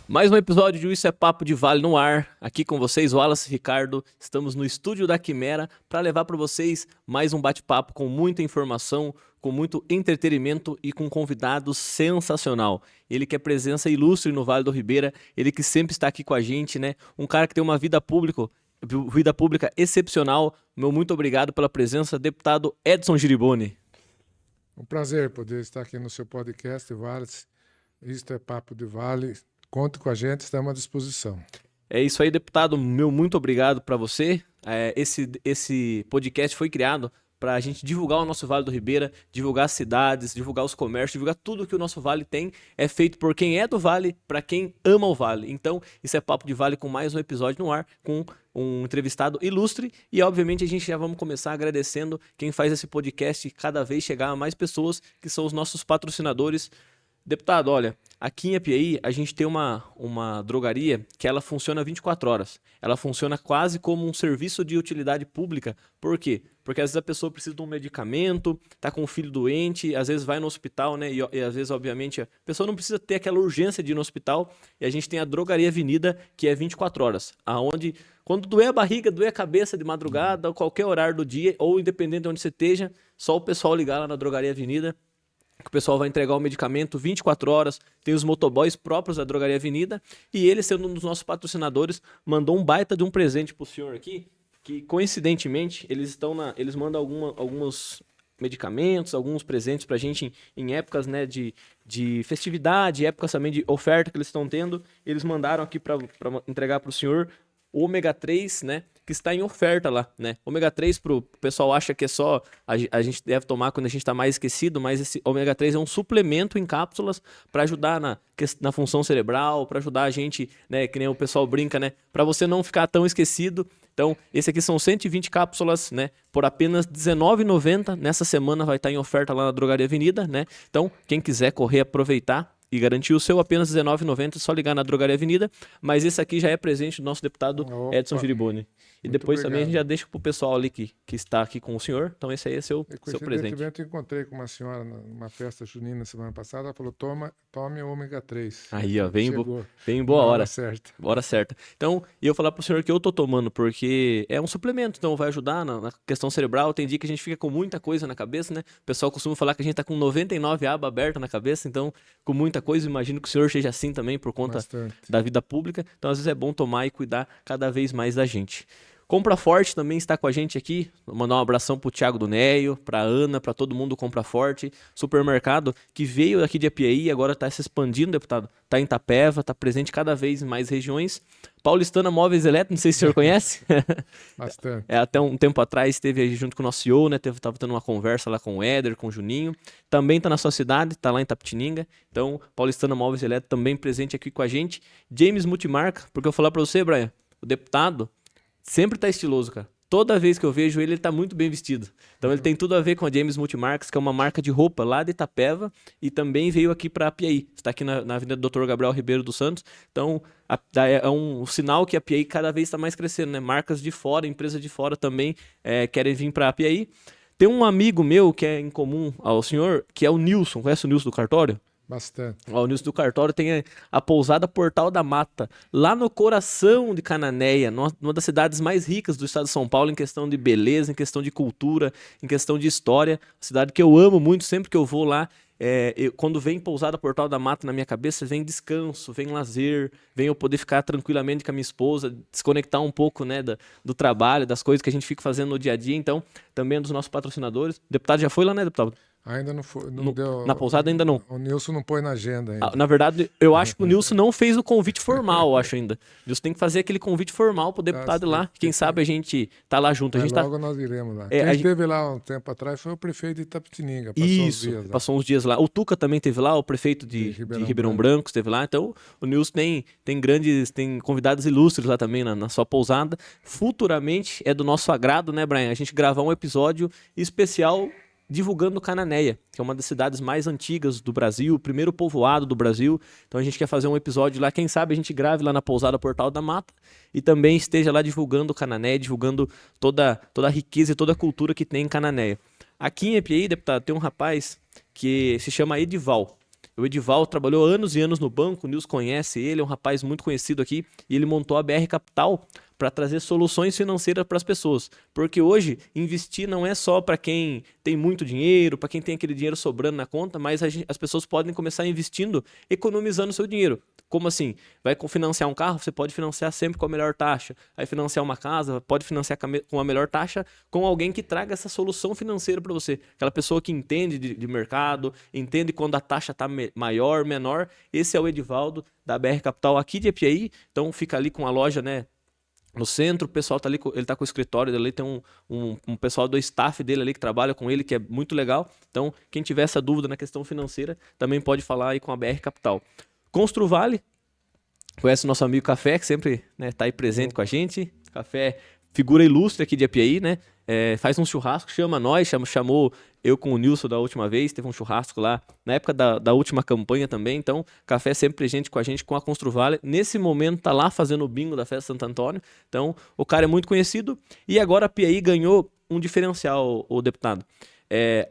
Mais um episódio de Isso é Papo de Vale no ar. Aqui com vocês, Wallace e Ricardo. Estamos no estúdio da Quimera para levar para vocês mais um bate-papo com muita informação, com muito entretenimento e com um convidado sensacional. Ele que é presença ilustre no Vale do Ribeira, ele que sempre está aqui com a gente, né? Um cara que tem uma vida pública excepcional. Meu muito obrigado pela presença, deputado Edson Giriboni. Um prazer poder estar aqui no seu podcast, Wallace. Isto é Papo de Vale. Conte com a gente, estamos à disposição. É isso aí, deputado. Meu muito obrigado para você. Esse podcast foi criado para a gente divulgar o nosso Vale do Ribeira, divulgar as cidades, divulgar os comércios, divulgar tudo que o nosso Vale tem. É feito por quem é do Vale, para quem ama o Vale. Então, isso é Papo de Vale com mais um episódio no ar, com um entrevistado ilustre. E, obviamente, a gente já vamos começar agradecendo quem faz esse podcast cada vez chegar a mais pessoas, que são os nossos patrocinadores. Deputado, olha, aqui em Apiaí a gente tem uma drogaria que ela funciona 24 horas. Ela funciona quase como um serviço de utilidade pública. Por quê? Porque às vezes a pessoa precisa de um medicamento, tá com um filho doente, às vezes vai no hospital, né? E às vezes, obviamente, a pessoa não precisa ter aquela urgência de ir no hospital. E a gente tem a Drogaria Avenida, que é 24 horas. Aonde, quando doer a barriga, doer a cabeça de madrugada, ou qualquer horário do dia, ou independente de onde você esteja, só o pessoal ligar lá na Drogaria Avenida, que o pessoal vai entregar o medicamento 24 horas, tem os motoboys próprios da Drogaria Avenida, e ele, sendo um dos nossos patrocinadores, mandou um baita de um presente pro senhor aqui, que coincidentemente eles mandam alguns medicamentos, alguns presentes pra gente em épocas, né, de festividade, épocas também de oferta que eles estão tendo. Eles mandaram aqui para entregar pro senhor o ômega 3, né, que está em oferta lá, né? Ômega 3, o pessoal acha que é só a gente deve tomar quando a gente está mais esquecido, mas esse ômega 3 é um suplemento em cápsulas para ajudar na função cerebral, para ajudar a gente, né, que nem o pessoal brinca, né, para você não ficar tão esquecido. Então, esse aqui são 120 cápsulas, né, por apenas R$19,90. Nessa semana vai estar em oferta lá na Drogaria Avenida, né? Então, quem quiser correr, aproveitar e garantir o seu, apenas R$19,90, é só ligar na Drogaria Avenida. Mas esse aqui já é presente do nosso deputado Edson Giriboni. E depois também a gente já deixa pro pessoal ali que está aqui com o senhor. Então esse aí é seu presente. Eu encontrei com uma senhora numa festa junina semana passada, ela falou, tome o ômega 3. Aí, ó, vem em boa hora. Certa. Hora certa. Então, eu falar pro senhor que eu tô tomando, porque é um suplemento, então vai ajudar na questão cerebral. Tem dia que a gente fica com muita coisa na cabeça, né? O pessoal costuma falar que a gente tá com 99 abas abertas na cabeça, então, com muita coisa. Imagino que o senhor seja assim também, por conta da vida pública. Então, às vezes é bom tomar e cuidar cada vez mais da gente. Compra Forte também está com a gente aqui. Vou mandar um abração pro Thiago do Neio, pra Ana, pra todo mundo do Compra Forte. Supermercado que veio aqui de Apiaí e agora está se expandindo, deputado. Está em Itapeva, está presente cada vez em mais regiões. Paulistana Móveis Eletro, não sei se o senhor conhece. Bastante. Até um tempo atrás esteve aí junto com o nosso CEO, né? Estava tendo uma conversa lá com o Éder, com o Juninho. Também está na sua cidade, está lá em Tapetininga. Então, Paulistana Móveis Eletro também presente aqui com a gente. James Multimarca, porque eu vou falar para você, Brian, o deputado sempre tá estiloso, cara. Toda vez que eu vejo ele tá muito bem vestido. Então ele tem tudo a ver com a James Multimarcas, que é uma marca de roupa lá de Itapeva e também veio aqui para Apiaí. Está aqui na Avenida Dr. Gabriel Ribeiro dos Santos. Então é um sinal que a Apiaí cada vez está mais crescendo, né? Marcas de fora, empresas de fora também querem vir para Apiaí. Tem um amigo meu que é em comum ao senhor, que é o Nilson. Conhece o Nilson do Cartório? Bastante. O Nilson do Cartório tem a pousada Portal da Mata, lá no coração de Cananéia, numa das cidades mais ricas do estado de São Paulo, em questão de beleza, em questão de cultura, em questão de história. Cidade que eu amo muito, sempre que eu vou lá, quando vem pousada Portal da Mata na minha cabeça, vem descanso, vem lazer, vem eu poder ficar tranquilamente com a minha esposa, desconectar um pouco, né, do trabalho, das coisas que a gente fica fazendo no dia a dia. Então, também é um dos nossos patrocinadores. O deputado já foi lá, né, deputado? Ainda não foi, não deu. Na pousada ainda não. O Nilson não põe na agenda ainda. Na verdade, eu acho que o Nilson não fez o convite formal, eu acho ainda. O Nilson tem que fazer aquele convite formal pro deputado ir lá. Quem sabe a gente tá lá junto. Logo nós iremos lá. Quem esteve lá um tempo atrás foi o prefeito de Itapetininga. Passou uns dias lá. O Tuca também esteve lá, o prefeito de Ribeirão Branco esteve lá. Então, o Nilson tem convidados ilustres lá também na sua pousada. Futuramente é do nosso agrado, né, Brian? A gente gravar um episódio especial divulgando Cananéia, que é uma das cidades mais antigas do Brasil, o primeiro povoado do Brasil. Então a gente quer fazer um episódio lá, quem sabe a gente grave lá na pousada Portal da Mata e também esteja lá divulgando Cananéia, divulgando toda a riqueza e toda a cultura que tem em Cananéia. Aqui em Apiaí, deputado, tem um rapaz que se chama Edival. O Edivaldo trabalhou anos e anos no banco, o Nils conhece ele, é um rapaz muito conhecido aqui, e ele montou a BR Capital para trazer soluções financeiras para as pessoas. Porque hoje, investir não é só para quem tem muito dinheiro, para quem tem aquele dinheiro sobrando na conta, mas as pessoas podem começar investindo, economizando seu dinheiro. Como assim? Vai financiar um carro? Você pode financiar sempre com a melhor taxa. Vai financiar uma casa? Pode financiar com a melhor taxa com alguém que traga essa solução financeira para você. Aquela pessoa que entende de mercado, entende quando a taxa está maior, menor. Esse é o Edivaldo da BR Capital aqui de Apiaí. Então fica ali com a loja, né, no centro. O pessoal tá ali, ele tá com o escritório dele, tem um pessoal do staff dele ali que trabalha com ele, que é muito legal. Então, quem tiver essa dúvida na questão financeira, também pode falar aí com a BR Capital. Construvale, conhece o nosso amigo Café, que sempre, né, tá aí presente com a gente. Café, figura ilustre aqui de Apiaí, né? Faz um churrasco, chama nós, chamou eu com o Nilson da última vez, teve um churrasco lá na época da última campanha também. Então, Café sempre presente com a gente, com a Construvale. Nesse momento tá lá fazendo o bingo da Festa Santo Antônio. Então, o cara é muito conhecido. E agora a Apiaí ganhou um diferencial, o deputado.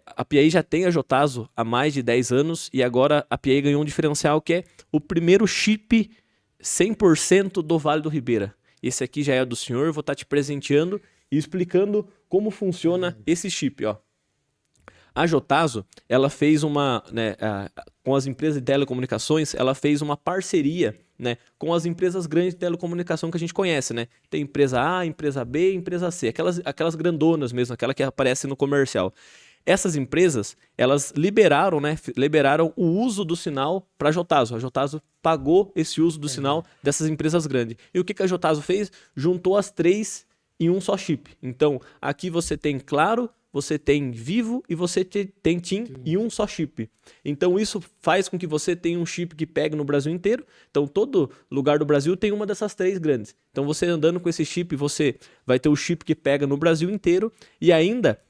A Apiaí já tem a Jotazo há mais de 10 anos e agora a Apiaí ganhou um diferencial que é o primeiro chip 100% do Vale do Ribeira. Esse aqui já é do senhor, vou estar te presenteando e explicando como funciona esse chip, ó. A Jotazo, ela fez com as empresas de telecomunicações, ela fez uma parceria, né, com as empresas grandes de telecomunicação que a gente conhece, né? Tem empresa A, empresa B, empresa C, aquelas grandonas mesmo, aquela que aparece no comercial. Essas empresas, elas liberaram o uso do sinal para a Jotazo. A Jotazo pagou esse uso do sinal dessas empresas grandes. E o que a Jotazo fez? Juntou as três em um só chip. Então, aqui você tem Claro, você tem Vivo e você tem TIM em um só chip. Então, isso faz com que você tenha um chip que pegue no Brasil inteiro. Então, todo lugar do Brasil tem uma dessas três grandes. Então, você andando com esse chip, você vai ter o chip que pega no Brasil inteiro e ainda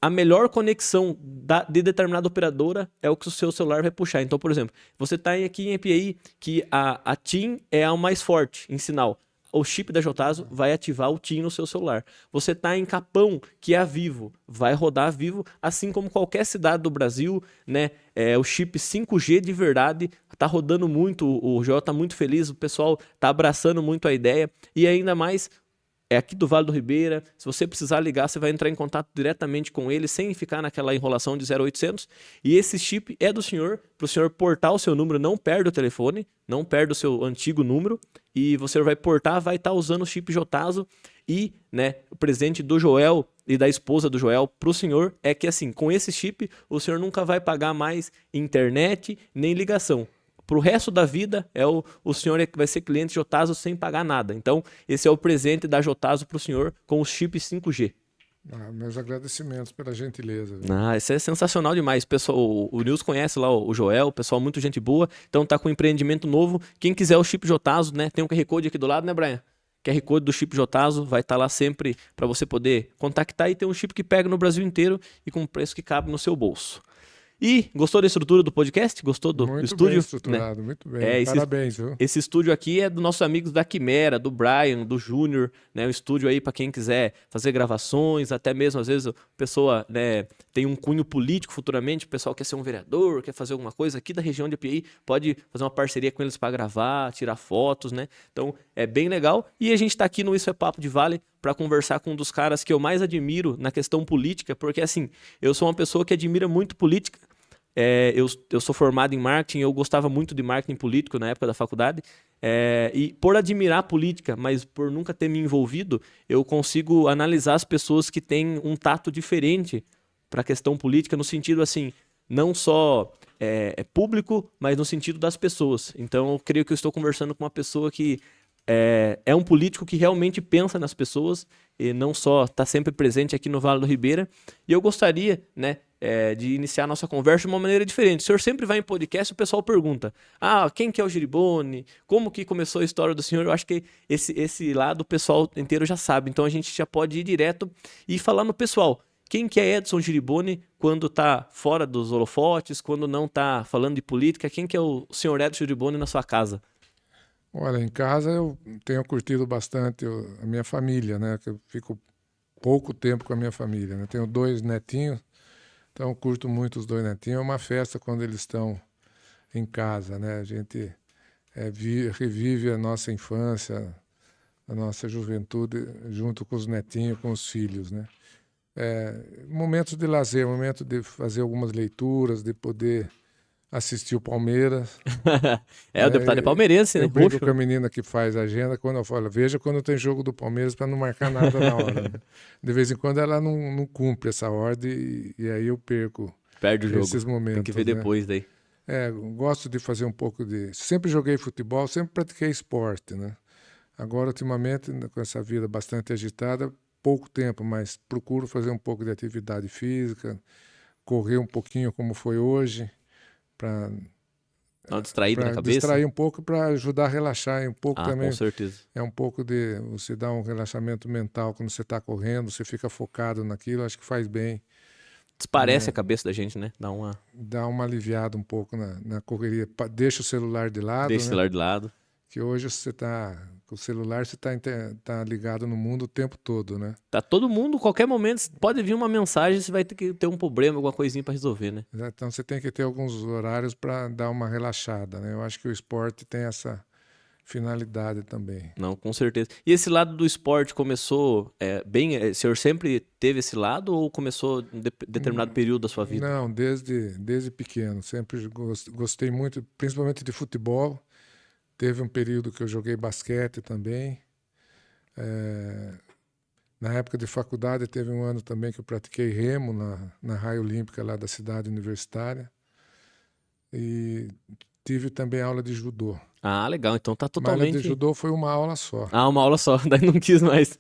a melhor conexão de determinada operadora é o que o seu celular vai puxar. Então, por exemplo, você está aqui em Apiaí, que a TIM é a mais forte em sinal. O chip da Jotazo vai ativar o TIM no seu celular. Você está em Capão, que é a Vivo, vai rodar a Vivo, assim como qualquer cidade do Brasil, né? O chip 5G de verdade está rodando muito, o Joel está muito feliz, o pessoal está abraçando muito a ideia e ainda mais. É aqui do Vale do Ribeira. Se você precisar ligar, você vai entrar em contato diretamente com ele, sem ficar naquela enrolação de 0800. E esse chip é do senhor, para o senhor portar o seu número, não perde o telefone, não perde o seu antigo número. E você vai portar, vai estar usando o chip Jotazo. E, né, o presente do Joel e da esposa do Joel para o senhor é que, assim, com esse chip, o senhor nunca vai pagar mais internet nem ligação. Pro resto da vida, o senhor vai ser cliente Jotazo sem pagar nada. Então, esse é o presente da Jotazo pro senhor com o chip 5G. Meus agradecimentos pela gentileza. Isso é sensacional demais. Pessoal, o Nils conhece lá o Joel, pessoal muito gente boa. Então tá com um empreendimento novo. Quem quiser o chip Jotazo, né? Tem um QR Code aqui do lado, né, Brian? QR Code do chip Jotazo vai estar lá sempre para você poder contactar e ter um chip que pega no Brasil inteiro e com um preço que cabe no seu bolso. E gostou da estrutura do podcast? Gostou do estúdio? Muito bem estruturado, né? Muito bem. Parabéns, viu? Esse estúdio aqui é dos nossos amigos da Quimera, do Brian, do Júnior, né? Um estúdio aí para quem quiser fazer gravações, até mesmo às vezes a pessoa, né, tem um cunho político futuramente, o pessoal quer ser um vereador, quer fazer alguma coisa aqui da região de Apiaí, pode fazer uma parceria com eles para gravar, tirar fotos, né? Então é bem legal. E a gente está aqui no Isso é Papo de Vale para conversar com um dos caras que eu mais admiro na questão política, porque assim, eu sou uma pessoa que admira muito política. Eu sou formado em marketing, eu gostava muito de marketing político na época da faculdade, e por admirar a política, mas por nunca ter me envolvido, eu consigo analisar as pessoas que têm um tato diferente para a questão política, no sentido assim, não só público, mas no sentido das pessoas. Então eu creio que eu estou conversando com uma pessoa que é um político que realmente pensa nas pessoas e não só está sempre presente aqui no Vale do Ribeira. E eu gostaria, né, de iniciar a nossa conversa de uma maneira diferente. O senhor sempre vai em podcast e o pessoal pergunta: quem que é o Giribone? Como que começou a história do senhor? Eu acho que esse lado o pessoal inteiro já sabe. Então a gente já pode ir direto e falar no pessoal. Quem que é Edson Giribone quando tá fora dos holofotes, quando não tá falando de política? Quem que é o senhor Edson Giribone na sua casa? Olha, em casa eu tenho curtido bastante a minha família, né? Que eu fico pouco tempo com a minha família, né? Tenho 2 netinhos, então eu curto muito os 2 netinhos. É uma festa quando eles estão em casa, né? A gente revive a nossa infância, a nossa juventude junto com os netinhos, com os filhos, né? Momentos de lazer, momento de fazer algumas leituras, de poder assistir o Palmeiras. O deputado é palmeirense, né? Eu brinco Roxo. com a menina que faz a agenda quando eu falo, veja quando tem jogo do Palmeiras para não marcar nada na hora. Né? De vez em quando ela não cumpre essa ordem e aí eu perco Perde o jogo. esses momentos. Tem que ver né? depois daí. Gosto de fazer um pouco de... Sempre joguei futebol, sempre pratiquei esporte, né? Agora, ultimamente, com essa vida bastante agitada, pouco tempo, mas procuro fazer um pouco de atividade física, correr um pouquinho como foi hoje, para Dá uma distraída na cabeça? distrair um pouco, para ajudar a relaxar e um pouco também. Com certeza. É um pouco de você dar um relaxamento mental quando você está correndo, você fica focado naquilo, acho que faz bem. Desparece a cabeça da gente, né? Dá uma aliviada um pouco na correria. Deixa o celular de lado. Deixa o celular de lado. Que hoje você está com o celular, você tá ligado no mundo o tempo todo, né? Tá todo mundo, qualquer momento, pode vir uma mensagem, você vai ter que ter um problema, alguma coisinha para resolver, né? Então você tem que ter alguns horários para dar uma relaxada, né? Eu acho que o esporte tem essa finalidade também. Não, com certeza. E esse lado do esporte começou o senhor sempre teve esse lado ou começou em determinado período da sua vida? Não, desde pequeno. Sempre gostei muito, principalmente de futebol. Teve um período que eu joguei basquete também. Na época de faculdade, teve um ano também que eu pratiquei remo na raia olímpica lá da cidade universitária. E tive também aula de judô. Ah, legal. Então tá Mas a aula totalmente... de judô foi uma aula só. Ah, uma aula só. Daí não quis mais.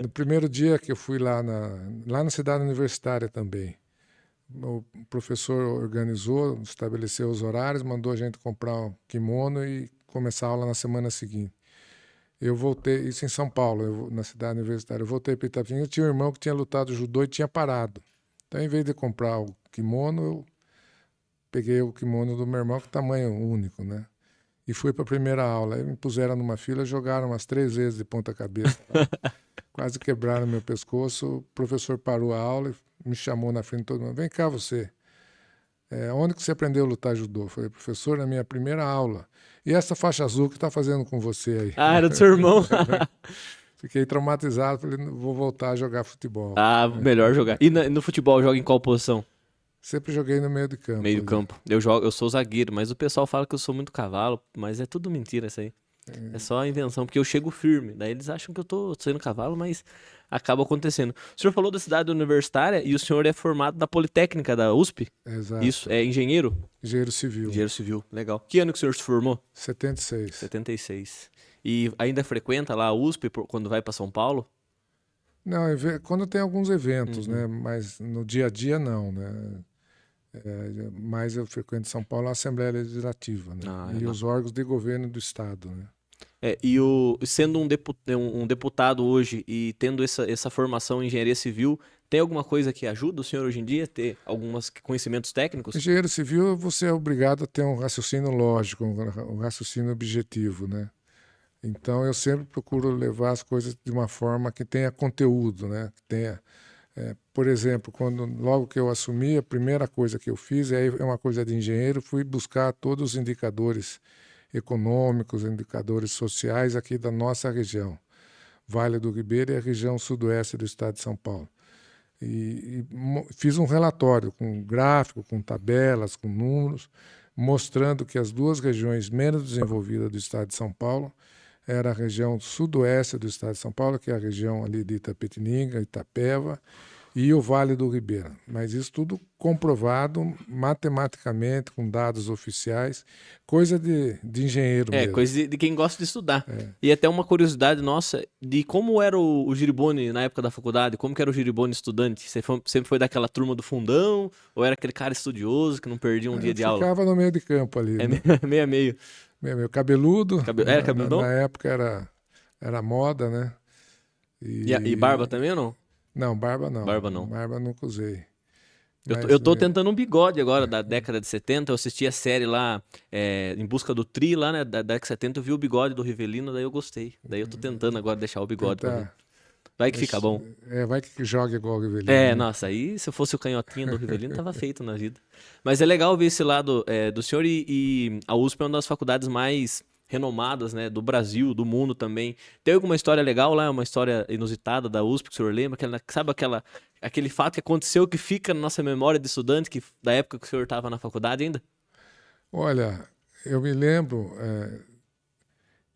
No primeiro dia que eu fui lá na cidade universitária também. O professor organizou, estabeleceu os horários, mandou a gente comprar um kimono e começar a aula na semana seguinte. Eu voltei, isso em São Paulo, na cidade universitária. Eu voltei para Itapetininga, eu tinha um irmão que tinha lutado judô e tinha parado. Então, em vez de comprar o kimono, eu peguei o kimono do meu irmão, que é tamanho único, né? E fui para a primeira aula. Aí me puseram numa fila, jogaram umas 3 vezes de ponta cabeça. Quase quebraram meu pescoço. O professor parou a aula e me chamou na frente de todo mundo. Vem cá você. Onde que você aprendeu a lutar judô? Eu falei, professor, na minha primeira aula. E essa faixa azul que está fazendo com você aí? Ah, era do seu irmão. Fiquei traumatizado, falei, vou voltar a jogar futebol. Ah, melhor jogar. E no futebol, joga em qual posição? Sempre joguei no meio de campo. Meio campo. Eu sou zagueiro, mas o pessoal fala que eu sou muito cavalo, mas é tudo mentira isso aí. É só invenção, porque eu chego firme. Daí eles acham que eu tô sendo cavalo, mas acaba acontecendo. O senhor falou da cidade universitária e o senhor é formado da Politécnica da USP? Exato. Isso, é engenheiro? Engenheiro civil. Engenheiro civil, legal. Que ano que o senhor se formou? 76. 76. E ainda frequenta lá a USP quando vai para São Paulo? Não, quando tem alguns eventos, né? Mas no dia a dia não, né? Mas eu frequento São Paulo a Assembleia Legislativa, né? E os órgãos de governo do Estado, né? Sendo um deputado hoje e tendo essa formação em engenharia civil, tem alguma coisa que ajuda o senhor hoje em dia a ter alguns conhecimentos técnicos? Engenheiro civil, você é obrigado a ter um raciocínio lógico, um raciocínio objetivo, né? Então, eu sempre procuro levar as coisas de uma forma que tenha conteúdo, né? Que tenha, por exemplo, logo que eu assumi, a primeira coisa que eu fiz, é uma coisa de engenheiro, fui buscar todos os indicadores econômicos, indicadores sociais aqui da nossa região, Vale do Ribeira e a região sudoeste do estado de São Paulo. E fiz um relatório com gráfico, com tabelas, com números, mostrando que as duas regiões menos desenvolvidas do estado de São Paulo era a região sudoeste do estado de São Paulo, que é a região ali de Itapetininga, Itapeva, e o Vale do Ribeira. Mas isso tudo comprovado matematicamente, com dados oficiais, coisa de engenheiro mesmo. Coisa de quem gosta de estudar. E até uma curiosidade nossa de como era o Giribone na época da faculdade, como que era o Giribone estudante? Você sempre foi daquela turma do fundão, ou era aquele cara estudioso que não perdia um dia de aula? Ficava no meio de campo ali. É né? meio a meio. Meio cabeludo. Era cabeludão? Na época era moda, né? E barba também ou não? Não, barba não. Barba não. Barba nunca usei. Eu tô tentando um bigode agora, da década de 70. Eu assisti a série lá, Em Busca do Tri, lá, né, da década de 70. Eu vi o bigode do Rivelino, daí eu gostei. Daí eu tô tentando agora deixar o bigode. Vai que fica bom. Vai que joga igual o Rivelino. Né? Nossa, aí se eu fosse o canhotinho do Rivelino, tava feito na vida. Mas é legal ver esse lado do senhor e a USP é uma das faculdades mais renomadas, né, do Brasil, do mundo também. Tem alguma história legal lá, uma história inusitada da USP que o senhor lembra? Sabe aquele fato que aconteceu que fica na nossa memória de estudante, da época que o senhor estava na faculdade ainda? Olha, eu me lembro,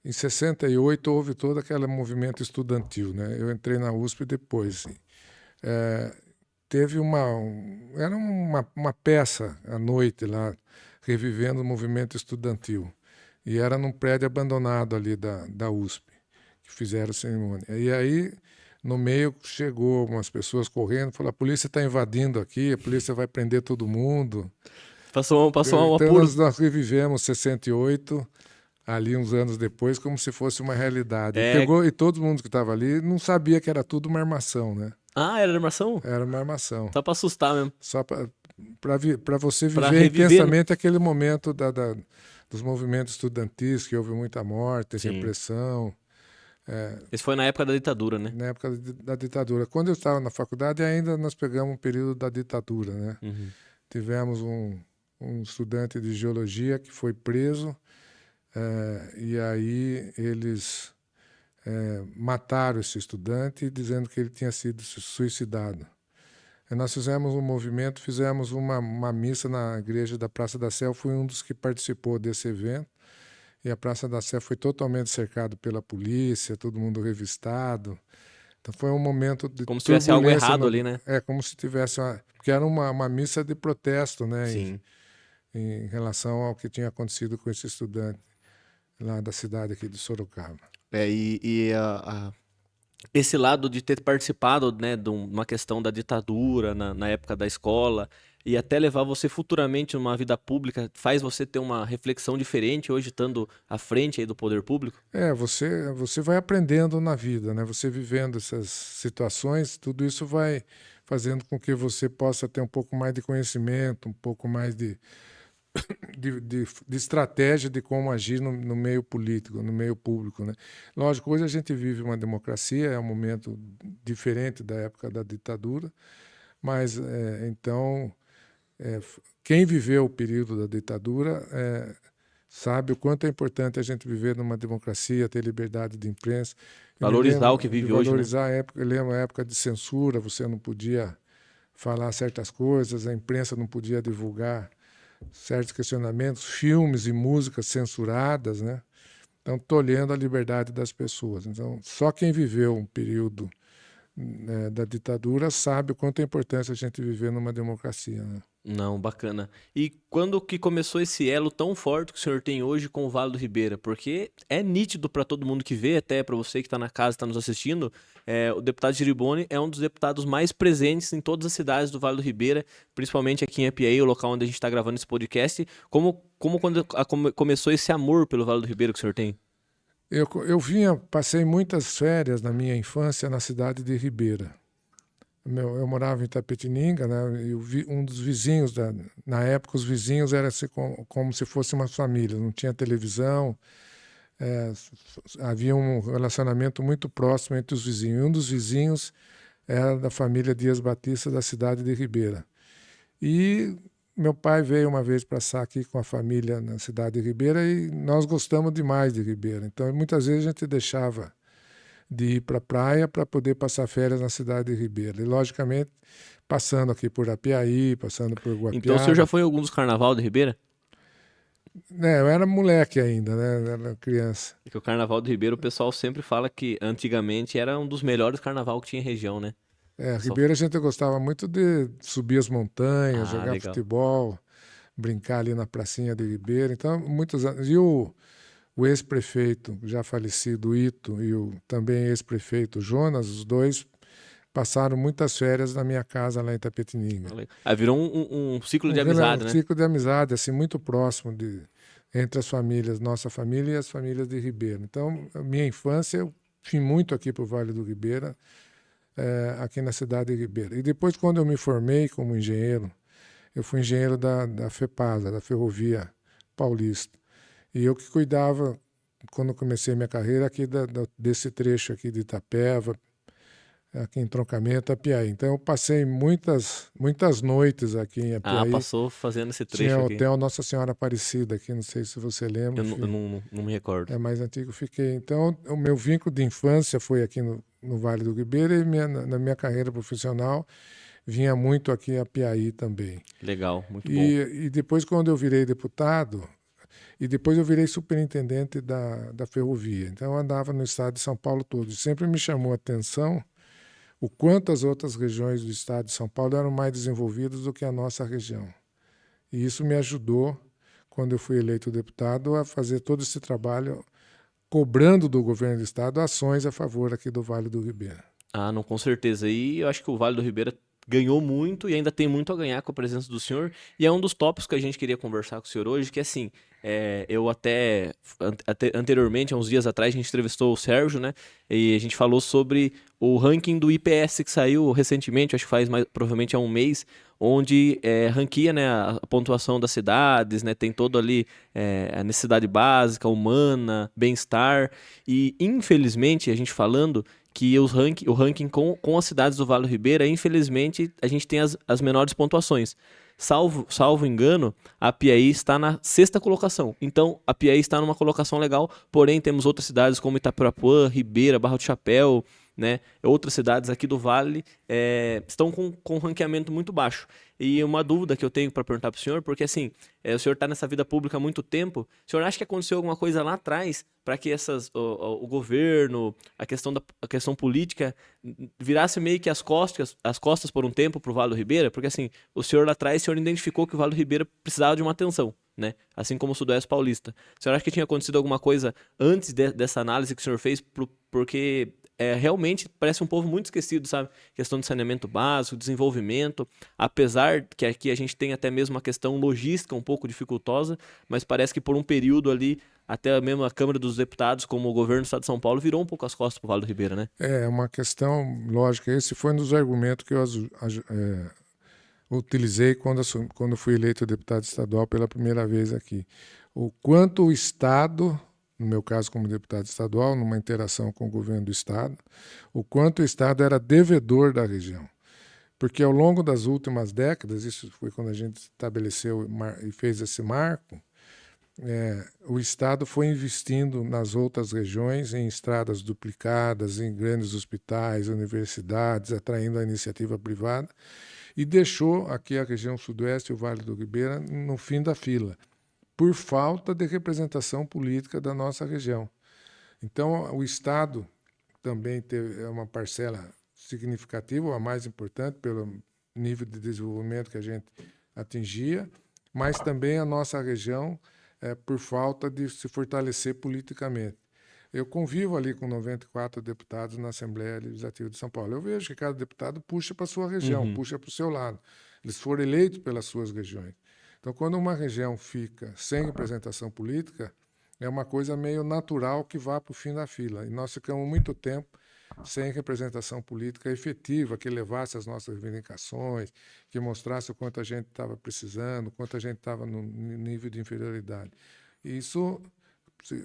em 68 houve todo aquele movimento estudantil, né? Eu entrei na USP depois. Teve era uma peça à noite lá, revivendo o movimento estudantil. E era num prédio abandonado ali da USP, que fizeram a cerimônia. E aí, no meio, chegou umas pessoas correndo, falaram, a polícia está invadindo aqui, a polícia vai prender todo mundo. Passou um Então, apuro. nós revivemos 68, ali uns anos depois, como se fosse uma realidade. E todo mundo que estava ali não sabia que era tudo uma armação, né? Ah, era armação? Era uma armação. Só para assustar mesmo. Só para você Pra viver reviver, intensamente aquele momento dos movimentos estudantis, que houve muita morte, Sim. repressão. Esse foi na época da ditadura, né? Na época da ditadura. Quando eu estava na faculdade, ainda nós pegamos um período da ditadura, né? Uhum. Tivemos um estudante de geologia que foi preso, e aí eles mataram esse estudante dizendo que ele tinha sido suicidado. E nós fizemos um movimento, fizemos uma missa na igreja da Praça da Sé. Eu fui um dos que participou desse evento. E a Praça da Sé foi totalmente cercada pela polícia, todo mundo revistado. Então foi um momento de como se tivesse algo errado ali, né? Como se tivesse porque era uma missa de protesto, né? Sim. Em relação ao que tinha acontecido com esse estudante lá da cidade aqui de Sorocaba. Esse lado de ter participado, né, de uma questão da ditadura na época da escola e até levar você futuramente numa vida pública, faz você ter uma reflexão diferente hoje estando à frente aí do poder público? Você vai aprendendo na vida, né? Você vivendo essas situações, tudo isso vai fazendo com que você possa ter um pouco mais de conhecimento, um pouco mais de estratégia de como agir no meio político, no meio público, né? Lógico, hoje a gente vive uma democracia, é um momento diferente da época da ditadura, mas quem viveu o período da ditadura sabe o quanto é importante a gente viver numa democracia, ter liberdade de imprensa. Valorizar o que vive hoje, né? Eu lembro a época de censura, você não podia falar certas coisas, a imprensa não podia divulgar certos questionamentos, filmes e músicas censuradas, né? Então, tolhendo a liberdade das pessoas. Então, só quem viveu um período da ditadura sabe o quanto é importante a gente viver numa democracia, né? Não, bacana. E quando que começou esse elo tão forte que o senhor tem hoje com o Vale do Ribeira? Porque é nítido para todo mundo que vê, até para você que está na casa, está nos assistindo, o deputado Giriboni é um dos deputados mais presentes em todas as cidades do Vale do Ribeira, principalmente aqui em Apiaí, o local onde a gente está gravando esse podcast. Como quando começou esse amor pelo Vale do Ribeira que o senhor tem? Eu passei muitas férias na minha infância na cidade de Ribeira. Eu morava em Itapetininga, né? E um dos vizinhos, na época, os vizinhos eram assim, como se fosse uma família, não tinha televisão, havia um relacionamento muito próximo entre os vizinhos. E um dos vizinhos era da família Dias Batista, da cidade de Ribeira. E meu pai veio uma vez passar aqui com a família na cidade de Ribeira e nós gostamos demais de Ribeira. Então, muitas vezes a gente deixava de ir para a praia para poder passar férias na cidade de Ribeira. E, logicamente, passando aqui por Apiaí, passando por Guapiara. Então o senhor já foi em algum dos carnaval de Ribeira? Eu era moleque ainda, né? Era criança. Porque o carnaval de Ribeira, o pessoal sempre fala que antigamente era um dos melhores carnaval que tinha em região, né? Ribeira a gente gostava muito de subir as montanhas, jogar legal. futebol, brincar ali na pracinha de Ribeira. Então, muitos anos. E o ex-prefeito, já falecido, Ito, e também ex-prefeito Jonas, os dois passaram muitas férias na minha casa lá em Itapetininga. Virou um ciclo de amizade, né? Um ciclo de amizade, assim, muito próximo entre as famílias, nossa família e as famílias de Ribeira. Então, a minha infância, eu vim muito aqui para o Vale do Ribeira, aqui na cidade de Ribeira. E depois, quando eu me formei como engenheiro, eu fui engenheiro da FEPASA, da Ferrovia Paulista. E eu que cuidava, quando comecei minha carreira, aqui desse trecho aqui de Itapeva, aqui em Troncamento, Apiaí. Então eu passei muitas noites aqui em Ah, Apiaí. passou fazendo esse Tinha trecho o aqui. Hotel Nossa Senhora Aparecida aqui, não sei se você lembra. Eu não me recordo. É mais antigo, fiquei. Então o meu vínculo de infância foi aqui no Vale do Ribeira e na minha carreira profissional vinha muito aqui em Apiaí também. Legal, muito bom. E depois, quando eu virei deputado, e depois eu virei superintendente da ferrovia. Então eu andava no estado de São Paulo todo. E sempre me chamou a atenção o quanto as outras regiões do estado de São Paulo eram mais desenvolvidas do que a nossa região. E isso me ajudou, quando eu fui eleito deputado, a fazer todo esse trabalho, cobrando do governo do estado ações a favor aqui do Vale do Ribeira. Ah, não, com certeza. E eu acho que o Vale do Ribeira ganhou muito e ainda tem muito a ganhar com a presença do senhor. E é um dos tópicos que a gente queria conversar com o senhor hoje, que assim, eu até anteriormente, há uns dias atrás, a gente entrevistou o Sérgio, né? E a gente falou sobre o ranking do IPS que saiu recentemente, acho que faz provavelmente há um mês, onde ranqueia, né, a pontuação das cidades, né? Tem todo ali a necessidade básica, humana, bem-estar. E infelizmente, a gente falando que o ranking com as cidades do Vale do Ribeira, infelizmente, a gente tem as menores pontuações. Salvo engano, a Piaí está na 6ª colocação. Então, a Piaí está numa colocação legal, porém temos outras cidades como Itapirapuã, Ribeira, Barra do Chapéu, né? Outras cidades aqui do Vale estão com um ranqueamento muito baixo. E uma dúvida que eu tenho para perguntar para o senhor, porque assim, o senhor está nessa vida pública há muito tempo, o senhor acha que aconteceu alguma coisa lá atrás para que o governo, a questão política virasse meio que as costas por um tempo para o Vale do Ribeira? Porque assim, o senhor lá atrás, o senhor identificou que o Vale do Ribeira precisava de uma atenção, né? Assim como o Sudoeste Paulista. O senhor acha que tinha acontecido alguma coisa antes dessa análise que o senhor fez? Porque realmente parece um povo muito esquecido, sabe? Questão de saneamento básico, desenvolvimento, apesar que aqui a gente tem até mesmo uma questão logística um pouco dificultosa, mas parece que por um período ali, até mesmo a Câmara dos Deputados, como o governo do Estado de São Paulo, virou um pouco as costas para o Vale do Ribeira, né? É uma questão lógica. Esse foi um dos argumentos que eu utilizei quando fui eleito deputado estadual pela primeira vez aqui. O quanto o Estado, no meu caso como deputado estadual, numa interação com o governo do Estado, o quanto o Estado era devedor da região. Porque ao longo das últimas décadas, isso foi quando a gente estabeleceu e fez esse marco, o Estado foi investindo nas outras regiões em estradas duplicadas, em grandes hospitais, universidades, atraindo a iniciativa privada, e deixou aqui a região sudoeste e o Vale do Ribeira no fim da fila, por falta de representação política da nossa região. Então, o Estado também teve uma parcela significativa, a mais importante, pelo nível de desenvolvimento que a gente atingia, mas também a nossa região, por falta de se fortalecer politicamente. Eu convivo ali com 94 deputados na Assembleia Legislativa de São Paulo. Eu vejo que cada deputado puxa para a sua região, puxa para o seu lado. Eles foram eleitos pelas suas regiões. Então, quando uma região fica sem representação política, é uma coisa meio natural que vá para o fim da fila. E nós ficamos muito tempo sem representação política efetiva, que levasse as nossas reivindicações, que mostrasse o quanto a gente estava precisando, o quanto a gente estava no nível de inferioridade. E isso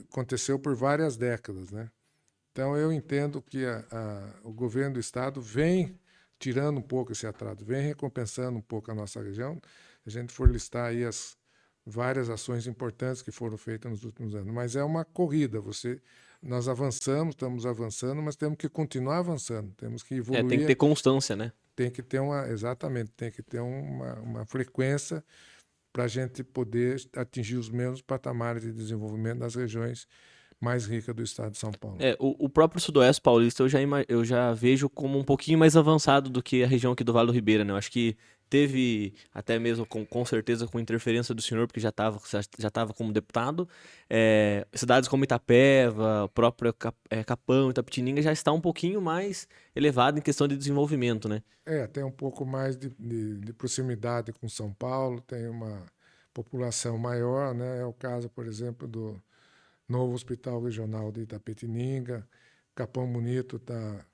aconteceu por várias décadas, né? Então, eu entendo que o governo do Estado vem tirando um pouco esse atraso, vem recompensando um pouco a nossa região. Se a gente for listar aí as várias ações importantes que foram feitas nos últimos anos. Mas é uma corrida. Nós avançamos, estamos avançando, mas temos que continuar avançando. Temos que evoluir. Tem que ter constância, né? Tem que ter tem que ter uma frequência para a gente poder atingir os mesmos patamares de desenvolvimento das regiões mais ricas do estado de São Paulo. O próprio Sudoeste Paulista eu já vejo como um pouquinho mais avançado do que a região aqui do Vale do Ribeira, né? Eu acho que teve, até mesmo com certeza com interferência do senhor, porque já estava como deputado, cidades como Itapeva, o próprio Capão, Itapetininga já está um pouquinho mais elevado em questão de desenvolvimento, né? Tem um pouco mais de proximidade com São Paulo, tem uma população maior, né? É o caso, por exemplo, do novo Hospital Regional de Itapetininga. Capão Bonito está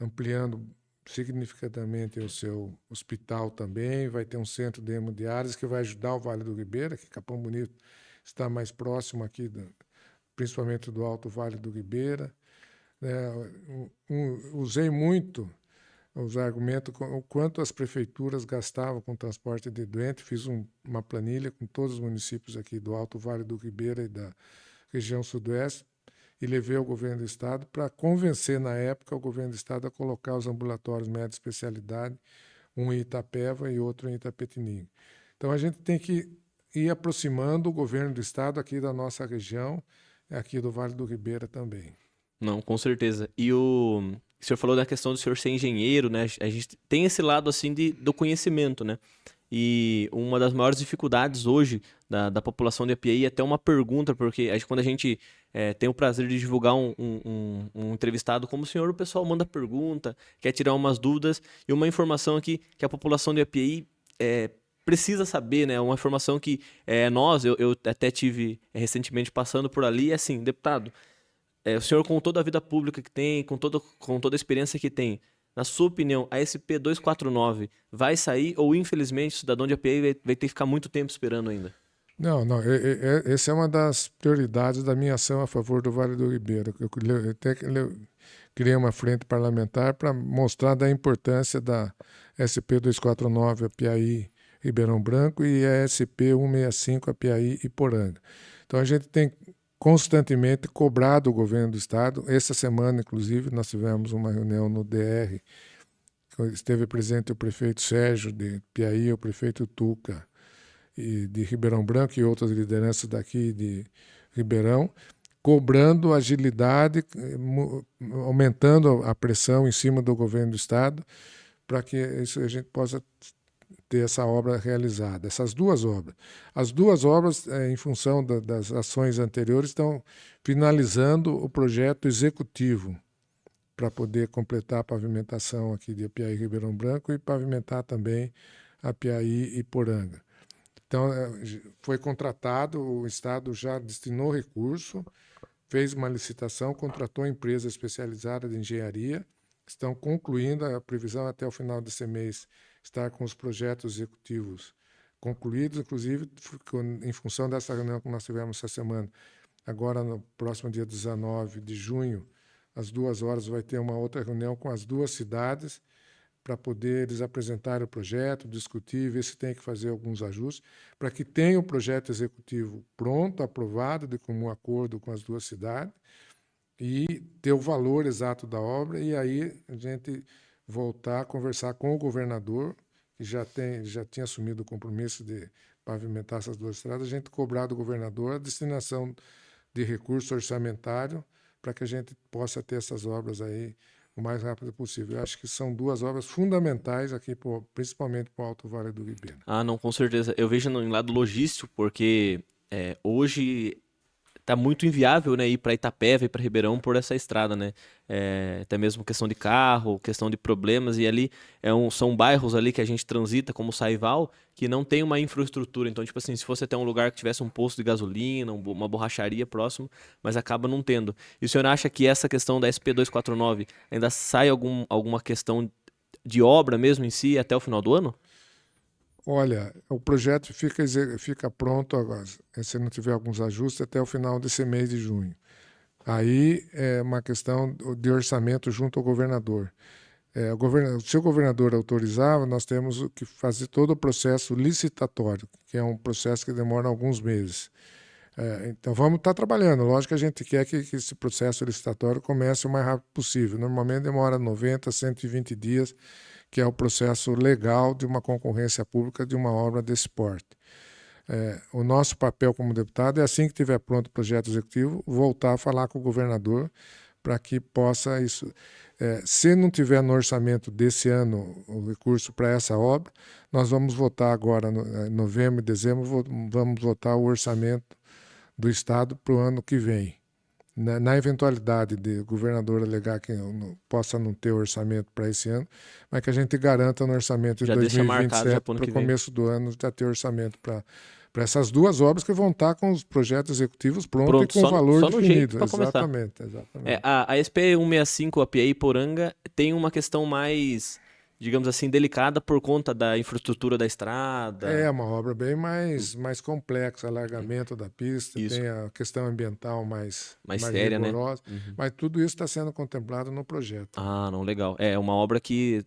ampliando significativamente o seu hospital também, vai ter um centro de hemodiálise que vai ajudar o Vale do Ribeira, que Capão Bonito está mais próximo aqui, principalmente do Alto Vale do Ribeira. Usei muito os argumentos, o quanto as prefeituras gastavam com transporte de doente. Fiz uma planilha com todos os municípios aqui do Alto Vale do Ribeira e da região sudoeste e levei ao governo do estado para convencer, na época, o governo do estado a colocar os ambulatórios média especialidade, um em Itapeva e outro em Itapetininga. Então, a gente tem que ir aproximando o governo do estado aqui da nossa região, aqui do Vale do Ribeira também. Não, com certeza. E o senhor falou da questão do senhor ser engenheiro, né? A gente tem esse lado, assim, do conhecimento, né? E uma das maiores dificuldades hoje da população de Apiaí é até uma pergunta, porque quando a gente tem o prazer de divulgar um entrevistado como o senhor, o pessoal manda pergunta, quer tirar umas dúvidas, e uma informação aqui que a população de Apiaí precisa saber, né? Uma informação que eu até tive recentemente passando por ali, é assim, deputado, o senhor com toda a vida pública que tem, com toda a experiência que tem, na sua opinião, a SP249 vai sair ou, infelizmente, o cidadão de Apiaí vai ter que ficar muito tempo esperando ainda? Não, não. Essa é uma das prioridades da minha ação a favor do Vale do Ribeira. Eu até criei uma frente parlamentar para mostrar da importância da SP249 Apiaí Ribeirão Branco e a SP165 Apiaí Iporanga. Então a gente tem constantemente cobrado o governo do estado. Essa semana, inclusive, nós tivemos uma reunião no DR, esteve presente o prefeito Sérgio de Piaí, o prefeito Tuca de Ribeirão Branco e outras lideranças daqui de Ribeirão, cobrando agilidade, aumentando a pressão em cima do governo do estado para que a gente possa ter essa obra realizada, essas duas obras. As duas obras, em função das ações anteriores, estão finalizando o projeto executivo para poder completar a pavimentação aqui de Apiaí Ribeirão Branco e pavimentar também Apiaí e Poranga. Então, foi contratado, o Estado já destinou recurso, fez uma licitação, contratou empresa especializada de engenharia, estão concluindo a previsão até o final desse mês estar com os projetos executivos concluídos, inclusive em função dessa reunião que nós tivemos essa semana. Agora, no próximo dia 19 de junho, às 14h, vai ter uma outra reunião com as duas cidades para poder eles apresentarem o projeto, discutir, ver se tem que fazer alguns ajustes, para que tenha o projeto executivo pronto, aprovado, de comum acordo com as duas cidades, e ter o valor exato da obra, e aí a gente voltar a conversar com o governador, que já tinha assumido o compromisso de pavimentar essas duas estradas, a gente cobrar do governador a destinação de recurso orçamentário para que a gente possa ter essas obras aí o mais rápido possível. Eu acho que são duas obras fundamentais aqui, principalmente para o Alto Vale do Ribeira. Ah, não, com certeza. Eu vejo no lado logístico, porque hoje tá muito inviável, né, ir para Itapeva e para Ribeirão por essa estrada, né? Até mesmo questão de carro, questão de problemas, e ali são bairros ali que a gente transita, como Saival, que não tem uma infraestrutura. Então, tipo assim, se fosse até um lugar que tivesse um posto de gasolina, uma borracharia próximo, mas acaba não tendo. E o senhor acha que essa questão da SP249 ainda sai alguma questão de obra mesmo em si até o final do ano? Olha, o projeto fica pronto agora, se não tiver alguns ajustes, até o final desse mês de junho. Aí é uma questão de orçamento junto ao governador. Se o governador autorizar, nós temos que fazer todo o processo licitatório, que é um processo que demora alguns meses. Então vamos estar trabalhando. Lógico que a gente quer que esse processo licitatório comece o mais rápido possível. Normalmente demora 90, 120 dias, que é o processo legal de uma concorrência pública de uma obra desse porte. O nosso papel como deputado é, assim que tiver pronto o projeto executivo, voltar a falar com o governador para que possa isso. Se não tiver no orçamento desse ano o recurso para essa obra, nós vamos votar agora, em novembro e dezembro, vamos votar o orçamento do Estado para o ano que vem. Na eventualidade de o governador alegar que possa não ter orçamento para esse ano, mas que a gente garanta no orçamento de Já deixa marcado 2027, para o começo do ano, já ter orçamento para essas duas obras que vão estar com os projetos executivos prontos e com valor definido. Exatamente. A SP165 Apiaí Poranga tem uma questão mais, digamos assim, delicada por conta da infraestrutura da estrada. É uma obra bem mais complexa, alargamento da pista, Isso. tem a questão ambiental mais séria, rigorosa, né? Uhum. Mas tudo isso está sendo contemplado no projeto. Ah, não, legal. É uma obra que